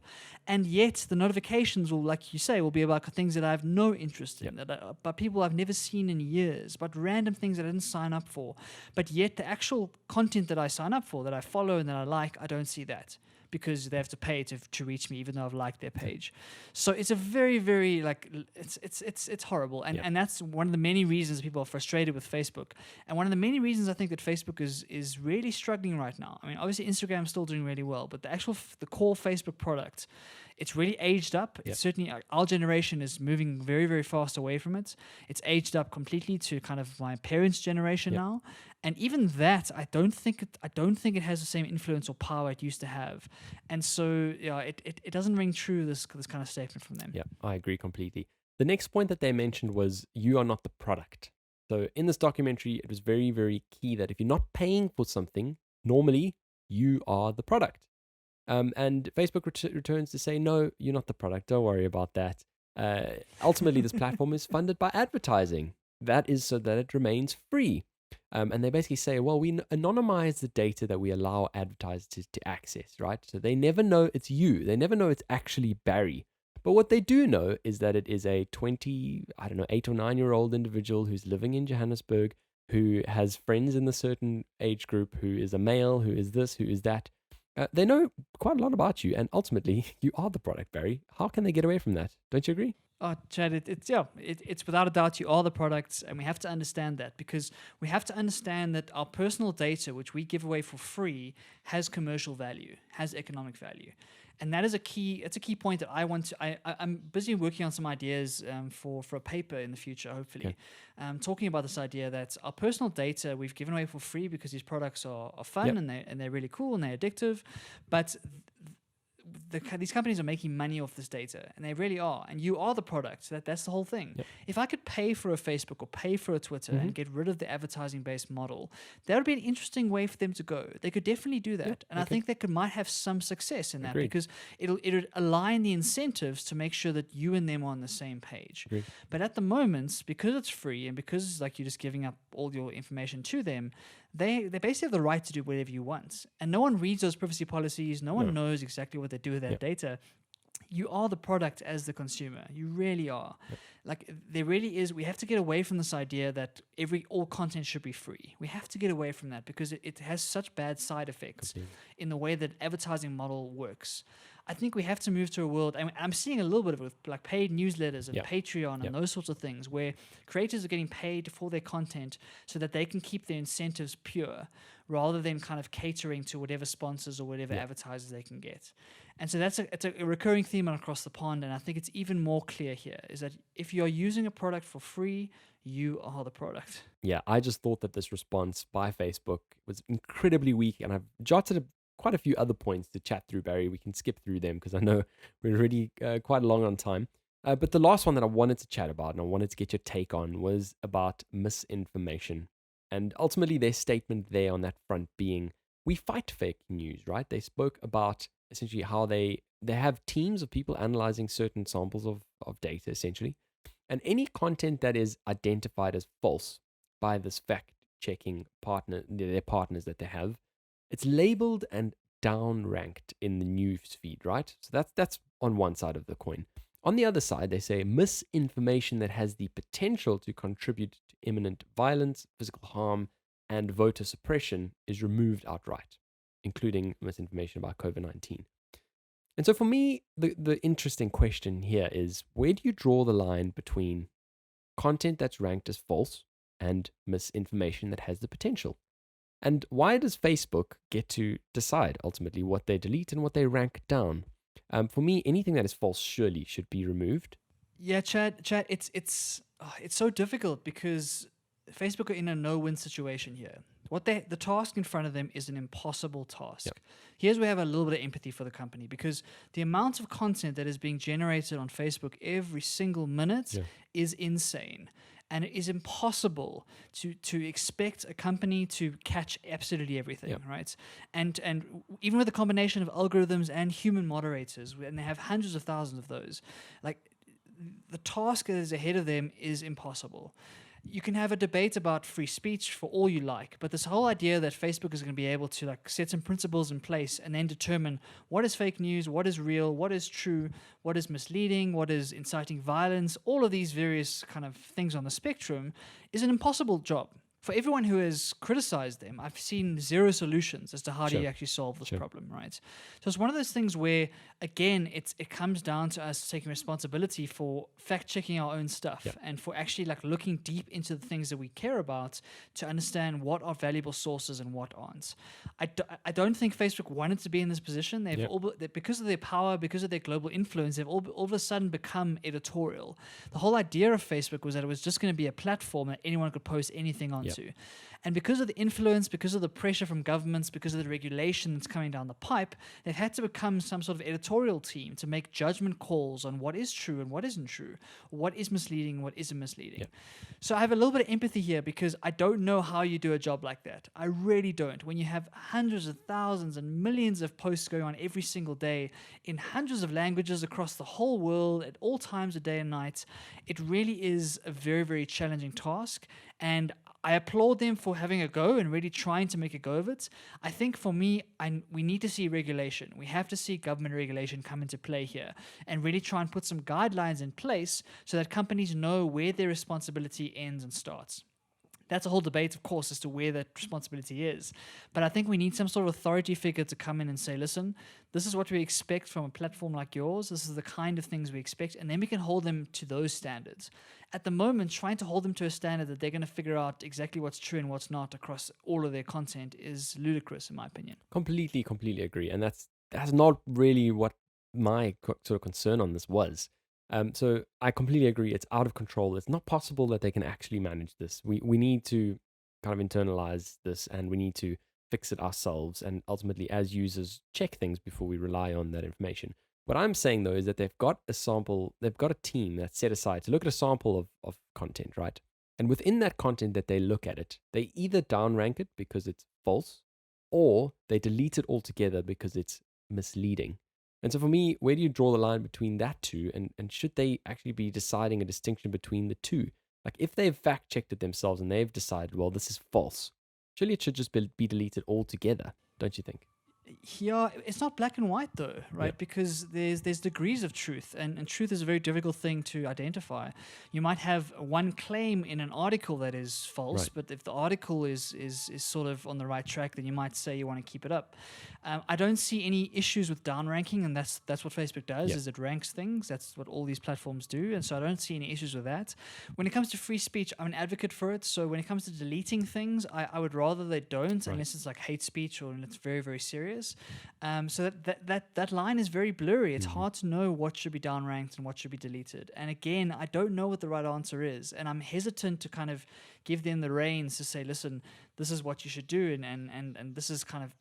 [SPEAKER 3] And yet the notifications will, like you say, will be about things that I have no interest in, about people I've never seen in years, about random things that I didn't sign up for. But yet the actual content that I sign up for, that I follow and that I like, I don't see that because they have to pay to reach me, even though I've liked their page. So it's a very, very, like, it's horrible. And that's one of the many reasons people are frustrated with Facebook. And one of the many reasons I think that Facebook is really struggling right now. I mean, obviously Instagram's still doing really well, but the core Facebook product, it's really aged up. It's certainly, our generation is moving very, very fast away from it. It's aged up completely to kind of my parents' generation now. And even that, I don't think it has the same influence or power it used to have. And so, it doesn't ring true, this kind of statement from them.
[SPEAKER 2] Yeah, I agree completely. The next point that they mentioned was, you are not the product. So in this documentary, it was very, very key that if you're not paying for something, normally you are the product. And Facebook returns to say, no, you're not the product. Don't worry about that. Ultimately, this platform is funded by advertising. That is so that it remains free. And they basically say, well, we anonymize the data that we allow advertisers to access, right? So they never know it's you. They never know it's actually Barry. But what they do know is that it is a 8 or 9-year-old individual who's living in Johannesburg, who has friends in the certain age group, who is a male, who is this, who is that. They know quite a lot about you, and ultimately, you are the product, Barry. How can they get away from that? Don't you agree?
[SPEAKER 3] Oh, Chad, it's without a doubt you are the products, and we have to understand that because we have to understand that our personal data, which we give away for free, has commercial value, has economic value. And that is a key point that I want to, I'm busy working on some ideas for a paper in the future, hopefully, talking about this idea that our personal data we've given away for free because these products are fun and they're really cool and they're addictive, but these companies are making money off this data, and they really are. And you are the product. That's the whole thing.
[SPEAKER 2] Yep.
[SPEAKER 3] If I could pay for a Facebook or pay for a Twitter and get rid of the advertising-based model, that would be an interesting way for them to go. They could definitely do that, and I think they might have some success in that
[SPEAKER 2] Agreed.
[SPEAKER 3] because it'll align the incentives to make sure that you and them are on the same page.
[SPEAKER 2] Agreed.
[SPEAKER 3] But at the moment, because it's free and because like you're just giving up all your information to them, they basically have the right to do whatever you want. And no one reads those privacy policies. No one knows exactly what they do with that data. You are the product as the consumer. You really are. Like there really is. We have to get away from this idea that all content should be free. We have to get away from that because it has such bad side effects in the way that advertising model works. I think we have to move to a world, and I'm seeing a little bit of it with like paid newsletters and Patreon and those sorts of things where creators are getting paid for their content so that they can keep their incentives pure rather than kind of catering to whatever sponsors or whatever advertisers they can get. And so it's a recurring theme across the pond, and I think it's even more clear here, is that if you're using a product for free, you are the product.
[SPEAKER 2] Yeah, I just thought that this response by Facebook was incredibly weak, and I've jotted quite a few other points to chat through, Barry. We can skip through them because I know we're already quite long on time. But the last one that I wanted to chat about and I wanted to get your take on was about misinformation. And ultimately their statement there on that front being, we fight fake news, right? They spoke about essentially how they have teams of people analyzing certain samples of data, essentially. And any content that is identified as false by this fact-checking partner, their partners that they have, it's labeled and down-ranked in the news feed, right? So that's on one side of the coin. On the other side, they say misinformation that has the potential to contribute to imminent violence, physical harm, and voter suppression is removed outright, including misinformation about COVID-19. And so for me, the interesting question here is, where do you draw the line between content that's ranked as false and misinformation that has the potential? And why does Facebook get to decide ultimately what they delete and what they rank down? For me, anything that is false surely should be removed.
[SPEAKER 3] Yeah, Chad, it's so difficult because Facebook are in a no-win situation here. The task in front of them is an impossible task. Here's where we have a little bit of empathy for the company, because the amount of content that is being generated on Facebook every single minute is insane. And it is impossible to expect a company to catch absolutely everything, right? And even with a combination of algorithms and human moderators, and they have hundreds of thousands of those, like the task that is ahead of them is impossible. You can have a debate about free speech for all you like, but this whole idea that Facebook is going to be able to like set some principles in place and then determine what is fake news, what is real, what is true, what is misleading, what is inciting violence, all of these various kind of things on the spectrum is an impossible job. For everyone who has criticized them, I've seen zero solutions as to how do you actually solve this problem, right? So it's one of those things where, again, it comes down to us taking responsibility for fact-checking our own stuff and for actually like looking deep into the things that we care about to understand what are valuable sources and what aren't. I don't think Facebook wanted to be in this position. Because of their power, because of their global influence, they've all of a sudden become editorial. The whole idea of Facebook was that it was just going to be a platform that anyone could post anything onto. And because of the influence, because of the pressure from governments, because of the regulation that's coming down the pipe, they've had to become some sort of editorial team to make judgment calls on what is true and what isn't true, what is misleading, what isn't misleading. So I have a little bit of empathy here because I don't know how you do a job like that. I really don't. When you have hundreds of thousands and millions of posts going on every single day in hundreds of languages across the whole world at all times of day and night, it really is a very, very challenging task. And I applaud them for having a go and really trying to make a go of it. I think for me, we need to see regulation. We have to see government regulation come into play here and really try and put some guidelines in place so that companies know where their responsibility ends and starts. That's a whole debate, of course, as to where that responsibility is. But I think we need some sort of authority figure to come in and say, listen, this is what we expect from a platform like yours. This is the kind of things we expect. And then we can hold them to those standards. At the moment, trying to hold them to a standard that they're going to figure out exactly what's true and what's not across all of their content is ludicrous, in my opinion.
[SPEAKER 2] Completely agree. And that's not really what my sort of concern on this was. So I completely agree. It's out of control. It's not possible that they can actually manage this. We need to kind of internalize this, and we need to fix it ourselves and ultimately, as users, check things before we rely on that information. What I'm saying though is that they've got a team that's set aside to look at a sample of content, right? And within that content that they look at it, they either downrank it because it's false or they delete it altogether because it's misleading. And so for me, where do you draw the line between that two? And should they actually be deciding a distinction between the two? Like if they've fact checked it themselves and they've decided, well, this is false, surely it should just be deleted altogether, don't you think?
[SPEAKER 3] Yeah, it's not black and white though, right?
[SPEAKER 2] Yeah.
[SPEAKER 3] Because there's degrees of truth, and truth is a very difficult thing to identify. You might have one claim in an article that is false,
[SPEAKER 2] Right.
[SPEAKER 3] but if the article is sort of on the right track, then you might say you want to keep it up. I don't see any issues with downranking, and that's what Facebook does,
[SPEAKER 2] Yeah.
[SPEAKER 3] is it ranks things. That's what all these platforms do, and so I don't see any issues with that. When it comes to free speech, I'm an advocate for it. So when it comes to deleting things, I would rather they don't,
[SPEAKER 2] Right.
[SPEAKER 3] unless it's like hate speech or it's very, very serious. So that line is very blurry. It's hard to know what should be downranked and what should be deleted. And again, I don't know what the right answer is, and I'm hesitant to kind of give them the reins to say, listen, this is what you should do, and this is kind of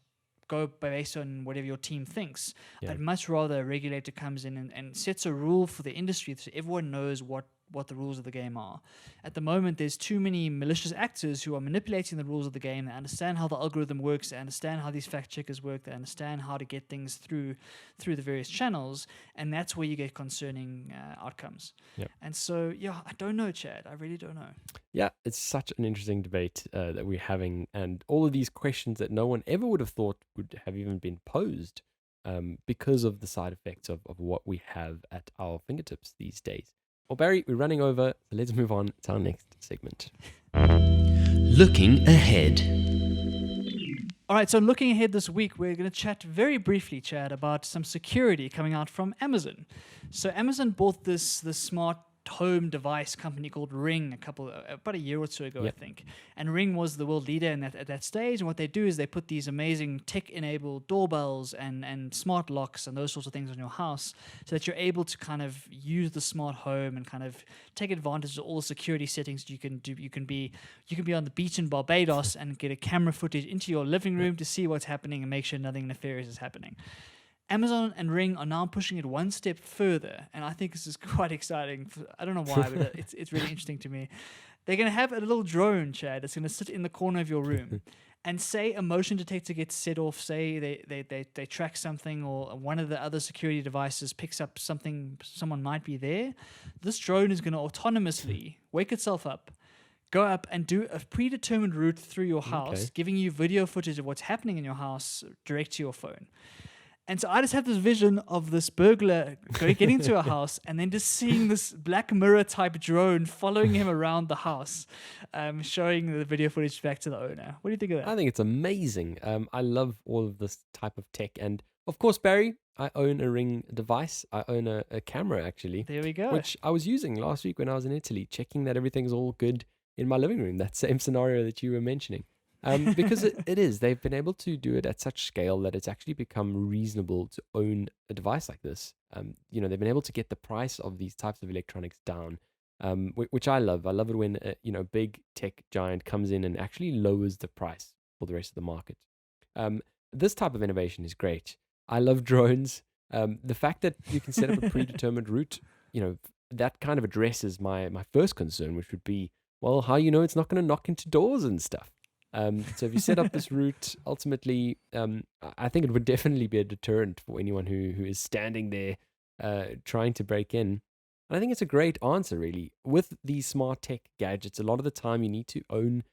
[SPEAKER 3] go based on whatever your team thinks.
[SPEAKER 2] Yeah.
[SPEAKER 3] I'd much rather a regulator comes in and sets a rule for the industry so everyone knows what the rules of the game are. At the moment, there's too many malicious actors who are manipulating the rules of the game. They understand how the algorithm works. They understand how these fact checkers work. They understand how to get things through the various channels, and that's where you get concerning outcomes.
[SPEAKER 2] Yep.
[SPEAKER 3] And so, yeah, I don't know, Chad. I really don't know.
[SPEAKER 2] Yeah, it's such an interesting debate that we're having, and all of these questions that no one ever would have thought would have even been posed because of the side effects of what we have at our fingertips these days. Well, Barry, we're running over, so let's move on to our next segment.
[SPEAKER 1] Looking ahead.
[SPEAKER 3] All right, so looking ahead this week, we're going to chat very briefly, Chad, about some security coming out from Amazon. So Amazon bought this smart home device company called Ring about a year or two ago,
[SPEAKER 2] Yep.
[SPEAKER 3] I think. And Ring was the world leader at that stage. And what they do is they put these amazing tech-enabled doorbells and smart locks and those sorts of things on your house, so that you're able to kind of use the smart home and kind of take advantage of all the security settings you can do. You can be on the beach in Barbados and get a camera footage into your living room to see what's happening and make sure nothing nefarious is happening. Amazon and Ring are now pushing it one step further, and I think this is quite exciting. I don't know why, but it's really interesting to me. They're going to have a little drone, Chad, that's going to sit in the corner of your room, and say a motion detector gets set off, say they track something, or one of the other security devices picks up something, someone might be there. This drone is going to autonomously wake itself up, go up and do a predetermined route through your house,
[SPEAKER 2] Okay.
[SPEAKER 3] giving you video footage of what's happening in your house direct to your phone. And so I just have this vision of this burglar getting into a house and then just seeing this Black Mirror type drone following him around the house, showing the video footage back to the owner. What do you think of that?
[SPEAKER 2] I think it's amazing. I love all of this type of tech. And of course, Barry, I own a Ring device. I own a camera, actually,
[SPEAKER 3] There we go.
[SPEAKER 2] which I was using last week when I was in Italy, checking that everything's all good in my living room. That same scenario that you were mentioning. Because it is. They've been able to do it at such scale that it's actually become reasonable to own a device like this. They've been able to get the price of these types of electronics down, which I love. I love it when a big tech giant comes in and actually lowers the price for the rest of the market. This type of innovation is great. I love drones. The fact that you can set up a predetermined route, that kind of addresses my first concern, which would be, well, how it's not going to knock into doors and stuff. So if you set up this route, ultimately, I think it would definitely be a deterrent for anyone who is standing there trying to break in. And I think it's a great answer, really. With these smart tech gadgets, a lot of the time you need to own,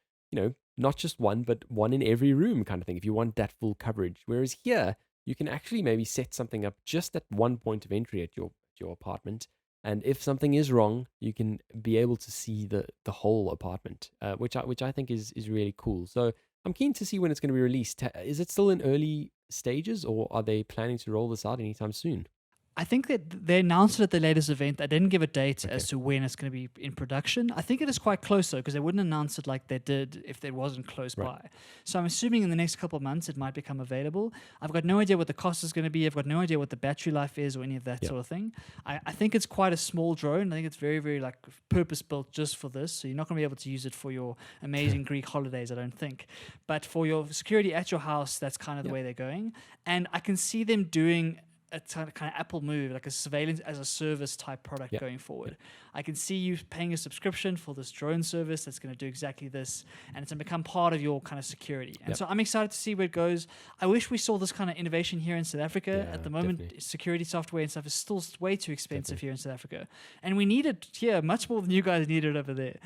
[SPEAKER 2] not just one, but one in every room kind of thing if you want that full coverage. Whereas here, you can actually maybe set something up just at one point of entry at your apartment. And if something is wrong, you can be able to see the whole apartment, which I think is really cool. So I'm keen to see when it's going to be released. Is it still in early stages, or are they planning to roll this out anytime soon?
[SPEAKER 3] I think that they announced it at the latest event. They didn't give a date as to when it's going to be in production. I think it is quite close though, because they wouldn't announce it like they did if it wasn't close by. So I'm assuming in the next couple of months it might become available. I've got no idea what the cost is going to be. I've got no idea what the battery life is or any of that sort of thing. I think it's quite a small drone. I think it's very, very like purpose built just for this. So you're not going to be able to use it for your amazing Greek holidays, I don't think. But for your security at your house, that's kind of the way they're going. And I can see them doing a kind of Apple move, like a surveillance as a service type product going forward. I can see you paying a subscription for this drone service that's going to do exactly this, and it's going to become part of your kind of security. And so I'm excited to see where it goes. I wish we saw this kind of innovation here in South Africa. At the moment, security software and stuff is still way too expensive here in South Africa. And we need it here much more than you guys need it over there.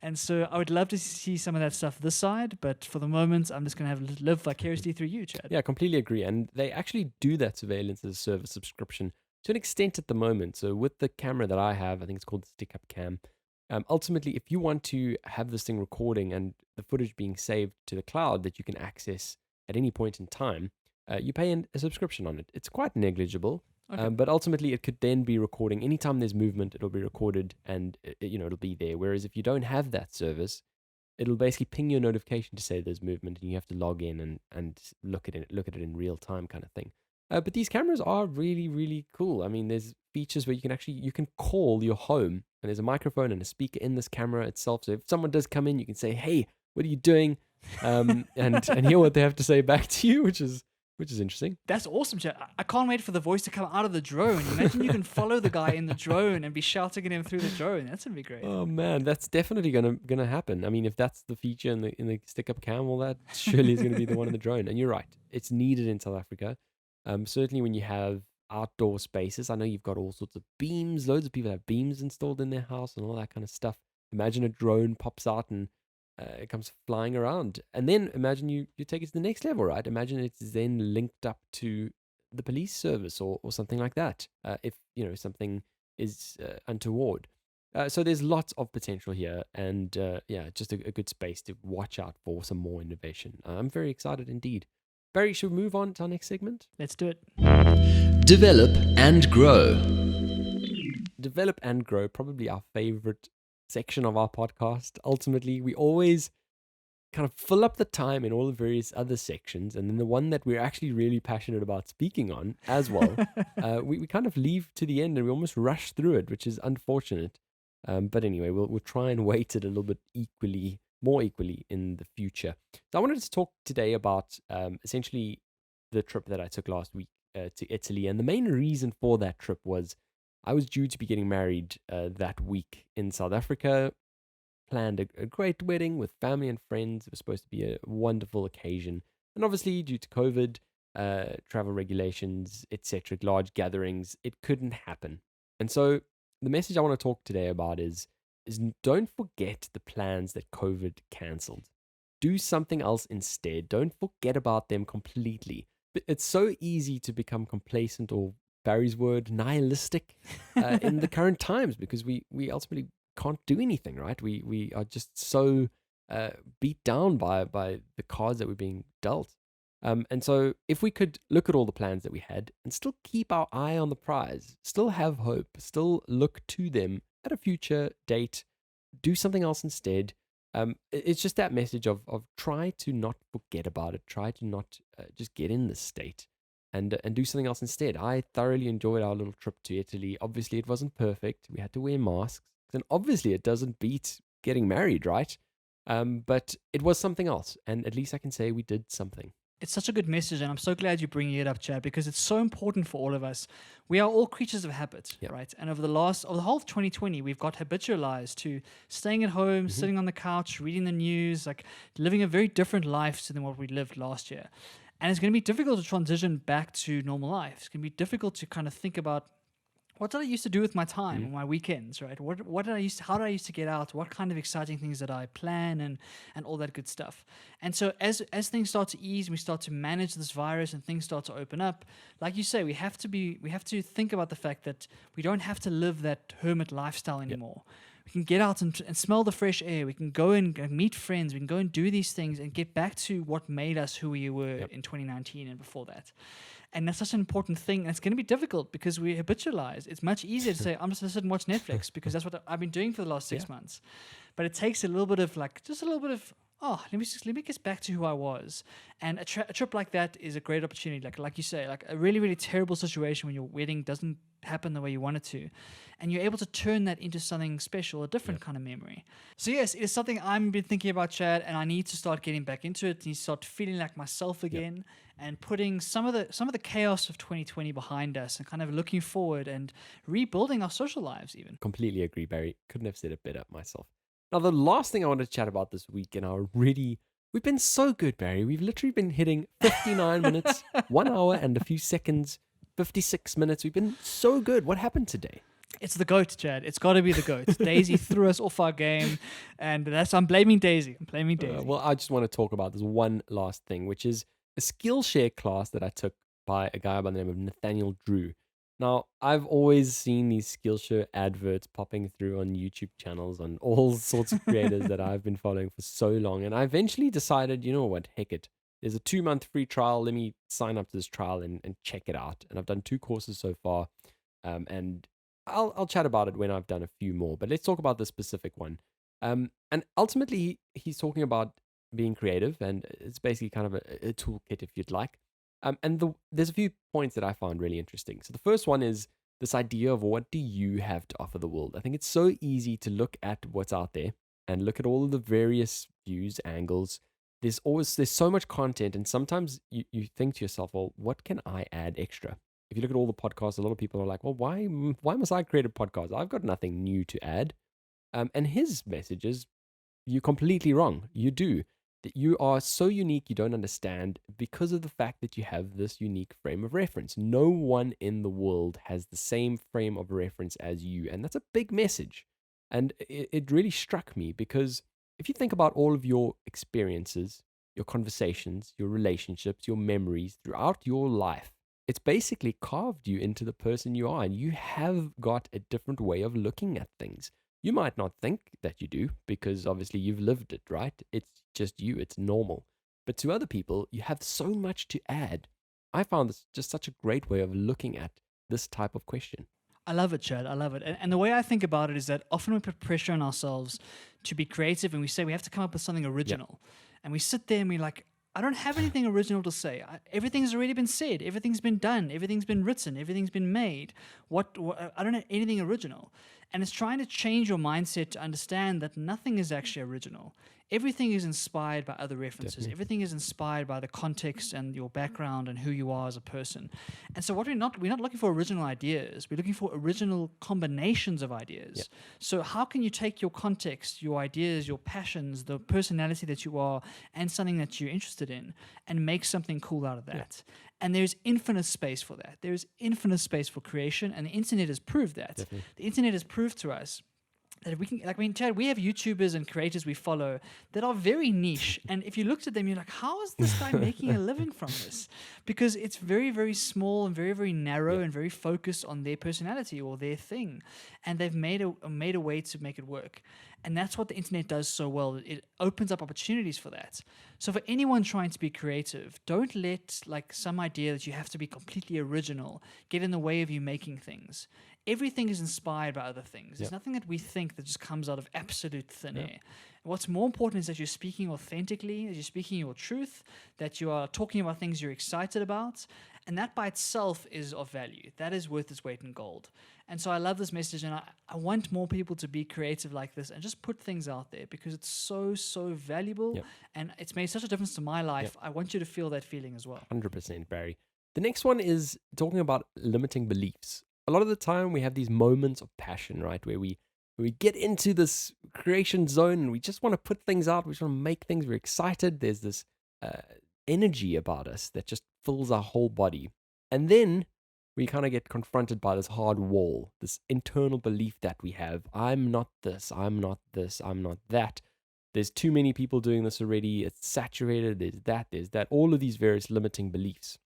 [SPEAKER 3] And so I would love to see some of that stuff this side, but for the moment, I'm just going to have live vicariously through you, Chad.
[SPEAKER 2] Yeah, I completely agree. And they actually do that surveillance as a service subscription to an extent at the moment. So with the camera that I have, I think it's called the Stick Up Cam. Ultimately, if you want to have this thing recording and the footage being saved to the cloud that you can access at any point in time, you pay a subscription on it. It's quite negligible. But ultimately, it could then be recording. Anytime there's movement, it'll be recorded and it'll be there. Whereas if you don't have that service, it'll basically ping you a notification to say there's movement, and you have to log in and look at it in real time, kind of thing. But these cameras are really, really cool. I mean, there's features where you can call your home, and there's a microphone and a speaker in this camera itself. So if someone does come in, you can say, "Hey, what are you doing?" and hear what they have to say back to you, which is interesting.
[SPEAKER 3] That's awesome, Chad. I can't wait for the voice to come out of the drone. Imagine you can follow the guy in the drone and be shouting at him through the drone. That's gonna be great.
[SPEAKER 2] Oh man, that's definitely gonna happen. I mean, if that's the feature in the stick up cam, well, that surely is gonna be the one in the drone. And you're right, it's needed in South Africa. Certainly when you have outdoor spaces. I know you've got all sorts of beams. Loads of people have beams installed in their house and all that kind of stuff. Imagine a drone pops out and it comes flying around. And then imagine you take it to the next level, right? Imagine it's then linked up to the police service or something like that. If, something is untoward. So there's lots of potential here. And just a good space to watch out for some more innovation. I'm very excited indeed. Barry, should we move on to our next segment?
[SPEAKER 3] Let's do it.
[SPEAKER 1] Develop and grow.
[SPEAKER 2] Develop and grow, probably our favorite section of our podcast. Ultimately, we always kind of fill up the time in all the various other sections, and then the one that we're actually really passionate about speaking on as well, we kind of leave to the end and we almost rush through it, which is unfortunate. But anyway, we'll try and weight it a little bit more equally in the future. So I wanted to talk today about essentially the trip that I took last week to Italy, and the main reason for that trip was I was due to be getting married that week in South Africa. Planned a great wedding with family and friends. It was supposed to be a wonderful occasion, and obviously due to COVID, travel regulations, etc., large gatherings, it couldn't happen. And so the message I want to talk today about is don't forget the plans that COVID cancelled. Do something else instead. Don't forget about them completely. But it's so easy to become complacent, or Barry's word, nihilistic, in the current times, because we ultimately can't do anything, right? We are just so beat down by the cards that we're being dealt. And so if we could look at all the plans that we had and still keep our eye on the prize, still have hope, still look to them at a future date, do something else instead. It's just that message of try to not forget about it. Try to not just get in this state and do something else instead. I thoroughly enjoyed our little trip to Italy. Obviously, it wasn't perfect. We had to wear masks. And obviously, it doesn't beat getting married, right? But it was something else. And at least I can say we did something.
[SPEAKER 3] It's such a good message, and I'm so glad you're bringing it up, Chad, because it's so important for all of us. We are all creatures of habit, right? And over the whole of 2020, we've got habitualized to staying at home, sitting on the couch, reading the news, like living a very different life than what we lived last year. And it's going to be difficult to transition back to normal life. It's going to be difficult to kind of think about, what did I used to do with my time and my weekends, right? How did I used to get out? What kind of exciting things did I plan and all that good stuff? And so as things start to ease, we start to manage this virus and things start to open up. Like you say, we have to think about the fact that we don't have to live that hermit lifestyle anymore. We can get out and smell the fresh air. We can go and meet friends. We can go and do these things and get back to what made us who we were in 2019 and before that. And that's such an important thing. And it's going to be difficult because we habitualize. It's much easier to say, I'm just going to sit and watch Netflix because that's what I've been doing for the last 6 months. But it takes a little bit of just a little bit of, let me get back to who I was. And a trip like that is a great opportunity. Like you say, like a really, really terrible situation when your wedding doesn't happen the way you want it to. And you're able to turn that into something special, a different kind of memory. So yes, it is something I've been thinking about, Chad, and I need to start getting back into it. I need to start feeling like myself again and putting some of the chaos of 2020 behind us and kind of looking forward and rebuilding our social lives even.
[SPEAKER 2] Completely agree, Barry. Couldn't have said it better myself. Now, the last thing I wanted to chat about this week, and we've been so good, Barry. We've literally been hitting 59 minutes, 1 hour and a few seconds, 56 minutes. We've been so good. What happened today?
[SPEAKER 3] It's the GOAT, Chad. It's got to be the GOAT. Daisy threw us off our game, and I'm blaming Daisy.
[SPEAKER 2] Well, I just want to talk about this one last thing, which is a Skillshare class that I took by a guy by the name of Nathaniel Drew. Now, I've always seen these Skillshare adverts popping through on YouTube channels on all sorts of creators that I've been following for so long, and I eventually decided, you know what, heck it. There's a 2-month free trial. Let me sign up to this trial and check it out. And I've done 2 courses so far, and I'll chat about it when I've done a few more. But let's talk about the specific one. And ultimately, he's talking about being creative, and it's basically kind of a toolkit, if you'd like. There's a few points that I found really interesting. So the first one is this idea of what do you have to offer the world? I think it's so easy to look at what's out there and look at all of the various views, angles. There's so much content, and sometimes you think to yourself, well, what can I add extra? If you look at all the podcasts, a lot of people are like, well, why must I create a podcast? I've got nothing new to add. And his message is, you're completely wrong. You do. That you are so unique you don't understand because of the fact that you have this unique frame of reference. No one in the world has the same frame of reference as you. And that's a big message. And it really struck me because if you think about all of your experiences, your conversations, your relationships, your memories throughout your life, it's basically carved you into the person you are. And you have got a different way of looking at things. You might not think that you do because obviously you've lived it, right? It's just you, it's normal. But to other people, you have so much to add. I found this just such a great way of looking at this type of question.
[SPEAKER 3] I love it, Chad. I love it. And the way I think about it is that often we put pressure on ourselves to be creative and we say we have to come up with something original. Yep. And we sit there and we're like, I don't have anything original to say. Everything's already been said. Everything's been done. Everything's been written. Everything's been made. I don't have anything original. And it's trying to change your mindset to understand that nothing is actually original. Everything is inspired by other references.
[SPEAKER 2] Definitely.
[SPEAKER 3] Everything is inspired by the context and your background and who you are as a person. And so we're not looking for original ideas. We're looking for original combinations of ideas.
[SPEAKER 2] Yep.
[SPEAKER 3] So how can you take your context, your ideas, your passions, the personality that you are, and something that you're interested in, and make something cool out of that? Yep. And there's infinite space for that. There's infinite space for creation, and the internet has proved that.
[SPEAKER 2] Definitely. The
[SPEAKER 3] internet has proved to us that we can, Chad, we have YouTubers and creators we follow that are very niche. And if you looked at them, you're like, how is this guy making a living from this? Because it's very, very small and very, very narrow and very focused on their personality or their thing. And they've made a way to make it work. And that's what the internet does so well. It opens up opportunities for that. So for anyone trying to be creative, don't let some idea that you have to be completely original get in the way of you making things. Everything is inspired by other things. There's nothing that we think that just comes out of absolute thin air. What's more important is that you're speaking authentically, that you're speaking your truth, that you are talking about things you're excited about, and that by itself is of value. That is worth its weight in gold. And so I love this message, and I want more people to be creative like this and just put things out there because it's so, so valuable, and it's made such a difference to my life. I want you to feel that feeling as well.
[SPEAKER 2] 100%, Barry. The next one is talking about limiting beliefs. A lot of the time we have these moments of passion, right, where we get into this creation zone and we just want to put things out. We just want to make things. We're excited. There's this energy about us that just fills our whole body. And then we kind of get confronted by this hard wall, this internal belief that we have. I'm not this, I'm not this, I'm not that. There's too many people doing this already. It's saturated. There's that. All of these various limiting beliefs.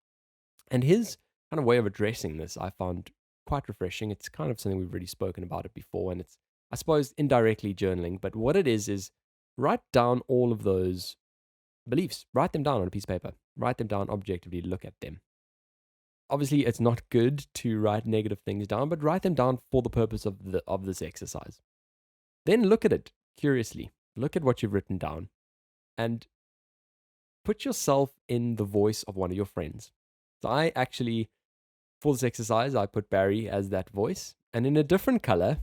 [SPEAKER 2] And his kind of way of addressing this, I found quite refreshing. It's kind of something we've already spoken about it before, and it's, I suppose, indirectly journaling. But what it is write down all of those beliefs. Write them down on a piece of paper. Write them down objectively, look at them. obviously it's not good to write negative things down, but write them down for the purpose of this exercise. Then look at it curiously. Look at what you've written down and put yourself in the voice of one of your friends. So I actually, for this exercise, I put Barry as that voice. And in a different color,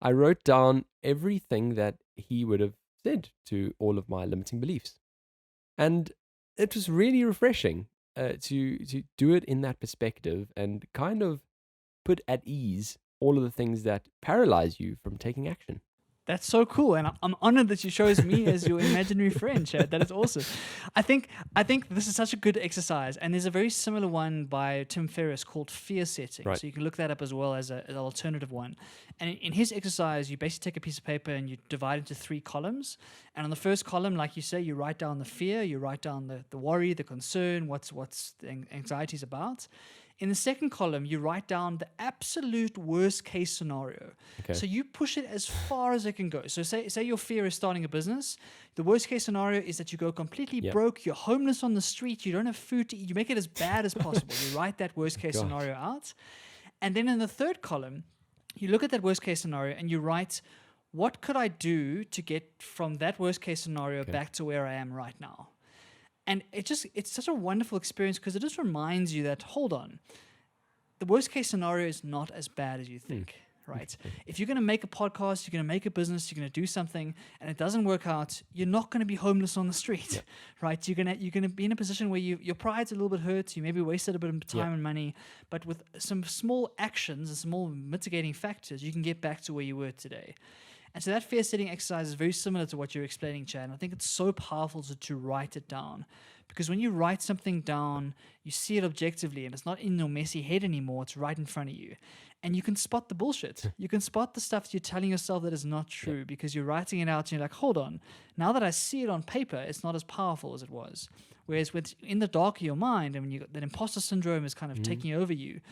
[SPEAKER 2] I wrote down everything that he would have said to all of my limiting beliefs. And it was really refreshing to do it in that perspective and kind of put at ease all of the things that paralyze you from taking action.
[SPEAKER 3] That's so cool, and I'm honored that you chose me as your imaginary friend, Chad. That is awesome. I think this is such a good exercise, and there's a very similar one by Tim Ferriss called fear setting.
[SPEAKER 2] Right.
[SPEAKER 3] So you can look that up as well as an alternative one. And in his exercise, you basically take a piece of paper and you divide into 3 columns. And on the first column, like you say, you write down the fear, you write down the worry, the concern, what's the anxiety's about. In the second column, you write down the absolute worst case scenario.
[SPEAKER 2] Okay.
[SPEAKER 3] So you push it as far as it can go. So say your fear is starting a business. The worst case scenario is that you go completely broke. You're homeless on the street. You don't have food to eat. You make it as bad as possible. You write that worst case scenario out. And then in the third column, you look at that worst case scenario and you write, what could I do to get from that worst case scenario back to where I am right now? And it's such a wonderful experience because it just reminds you that, hold on, the worst case scenario is not as bad as you think, right? If you're going to make a podcast, you're going to make a business, you're going to do something, and it doesn't work out, you're not going to be homeless on the street, right? You're going to be in a position where your pride's a little bit hurt, you maybe wasted a bit of time and money, but with some small actions and small mitigating factors, you can get back to where you were today. And so that fear setting exercise is very similar to what you're explaining, Chad. And I think it's so powerful to write it down. Because when you write something down, you see it objectively and it's not in your messy head anymore. It's right in front of you. And you can spot the bullshit. You can spot the stuff that you're telling yourself that is not true because you're writing it out and you're like, hold on. Now that I see it on paper, it's not as powerful as it was. Whereas in the dark of your mind, and when you got that imposter syndrome is kind of taking over you,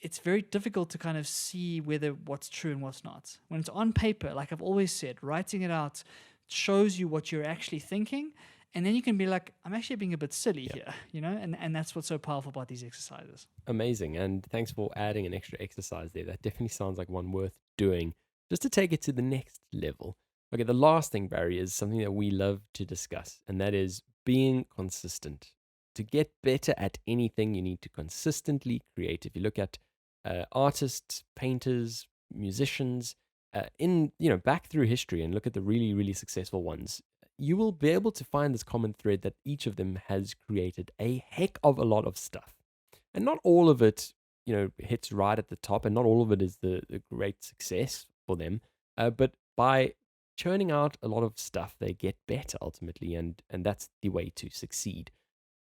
[SPEAKER 3] it's very difficult to kind of see whether what's true and what's not. When it's on paper, like I've always said, writing it out shows you what you're actually thinking, and then you can be like, I'm actually being a bit silly here, you know? And that's what's so powerful about these exercises.
[SPEAKER 2] Amazing. And thanks for adding an extra exercise there. That definitely sounds like one worth doing just to take it to the next level. Okay, the last thing, Barry, is something that we love to discuss, and that is being consistent. To get better at anything, you need to consistently create. If you look at artists, painters, musicians, back through history and look at the really, really successful ones, you will be able to find this common thread that each of them has created a heck of a lot of stuff. And not all of it, hits right at the top, and not all of it is the great success for them. But by churning out a lot of stuff, they get better ultimately, and that's the way to succeed.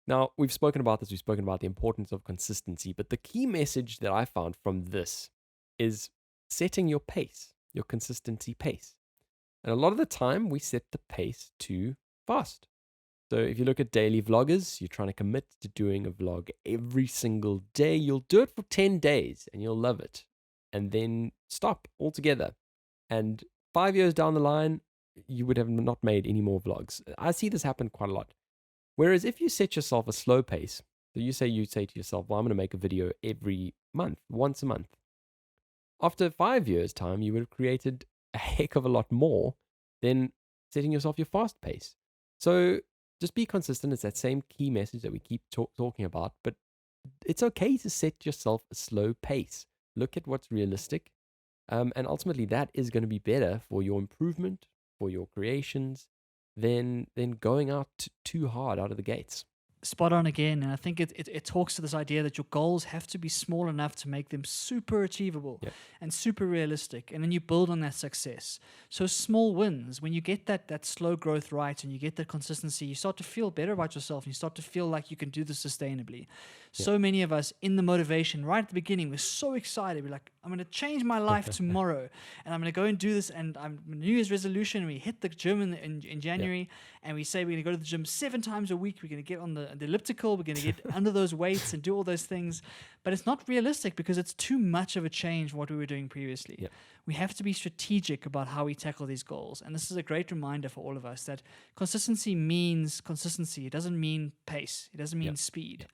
[SPEAKER 2] Now, we've spoken about this, we've spoken about the importance of consistency, but the key message that I found from this is setting your pace, your consistency pace. And a lot of the time, we set the pace too fast. So if you look at daily vloggers, you're trying to commit to doing a vlog every single day. You'll do it for 10 days and you'll love it. And then stop altogether. And 5 years down the line, you would have not made any more vlogs. I see this happen quite a lot. Whereas if you set yourself a slow pace, so you say to yourself, well, I'm going to make a video every month, once a month. After 5 years' time, you would have created a heck of a lot more than setting yourself your fast pace. So just be consistent. It's that same key message that we keep talking about, but it's okay to set yourself a slow pace. Look at what's realistic. And ultimately that is going to be better for your improvement, for your creations, than going out too hard out of the gates.
[SPEAKER 3] Spot on again, and I think it talks to this idea that your goals have to be small enough to make them super achievable and super realistic, and then you build on that success. So small wins, when you get that slow growth right and you get that consistency, you start to feel better about yourself, and you start to feel like you can do this sustainably. So many of us in the motivation right at the beginning, we're so excited, we're like, I'm going to change my life tomorrow, and I'm going to go and do this, and I'm New Year's resolution, we hit the gym in January, and we say we're going to go to the gym 7 times a week, we're going to get on the elliptical, we're going to get under those weights and do all those things, but it's not realistic because it's too much of a change from what we were doing previously. We have to be strategic about how we tackle these goals, and this is a great reminder for all of us that consistency means consistency. It doesn't mean pace, it doesn't mean speed.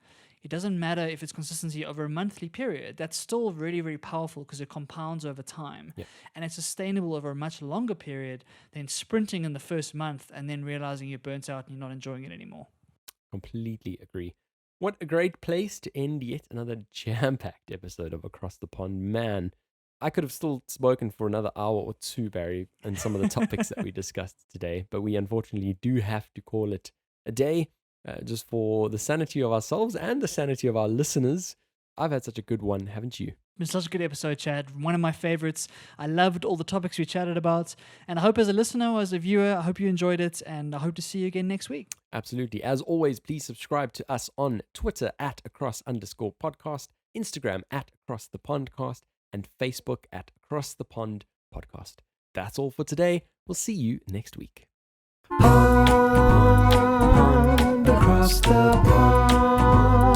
[SPEAKER 3] It doesn't matter if it's consistency over a monthly period. That's still really, really powerful because it compounds over time.
[SPEAKER 2] Yeah.
[SPEAKER 3] And it's sustainable over a much longer period than sprinting in the first month and then realizing you're burnt out and you're not enjoying it anymore.
[SPEAKER 2] Completely agree. What a great place to end yet another jam-packed episode of Across the Pond. Man, I could have still spoken for another hour or two, Barry, on some of the topics that we discussed today, but we unfortunately do have to call it a day, just for the sanity of ourselves and the sanity of our listeners. I've had such a good one, haven't you?
[SPEAKER 3] It's such a good episode, Chad. One of my favorites. I loved all the topics we chatted about. And I hope as a listener or as a viewer, I hope you enjoyed it. And I hope to see you again next week.
[SPEAKER 2] Absolutely. As always, please subscribe to us on Twitter at @across_podcast, Instagram at @acrossthepondcast, and Facebook at Across the Pond Podcast. That's all for today. We'll see you next week.
[SPEAKER 1] Across the pond.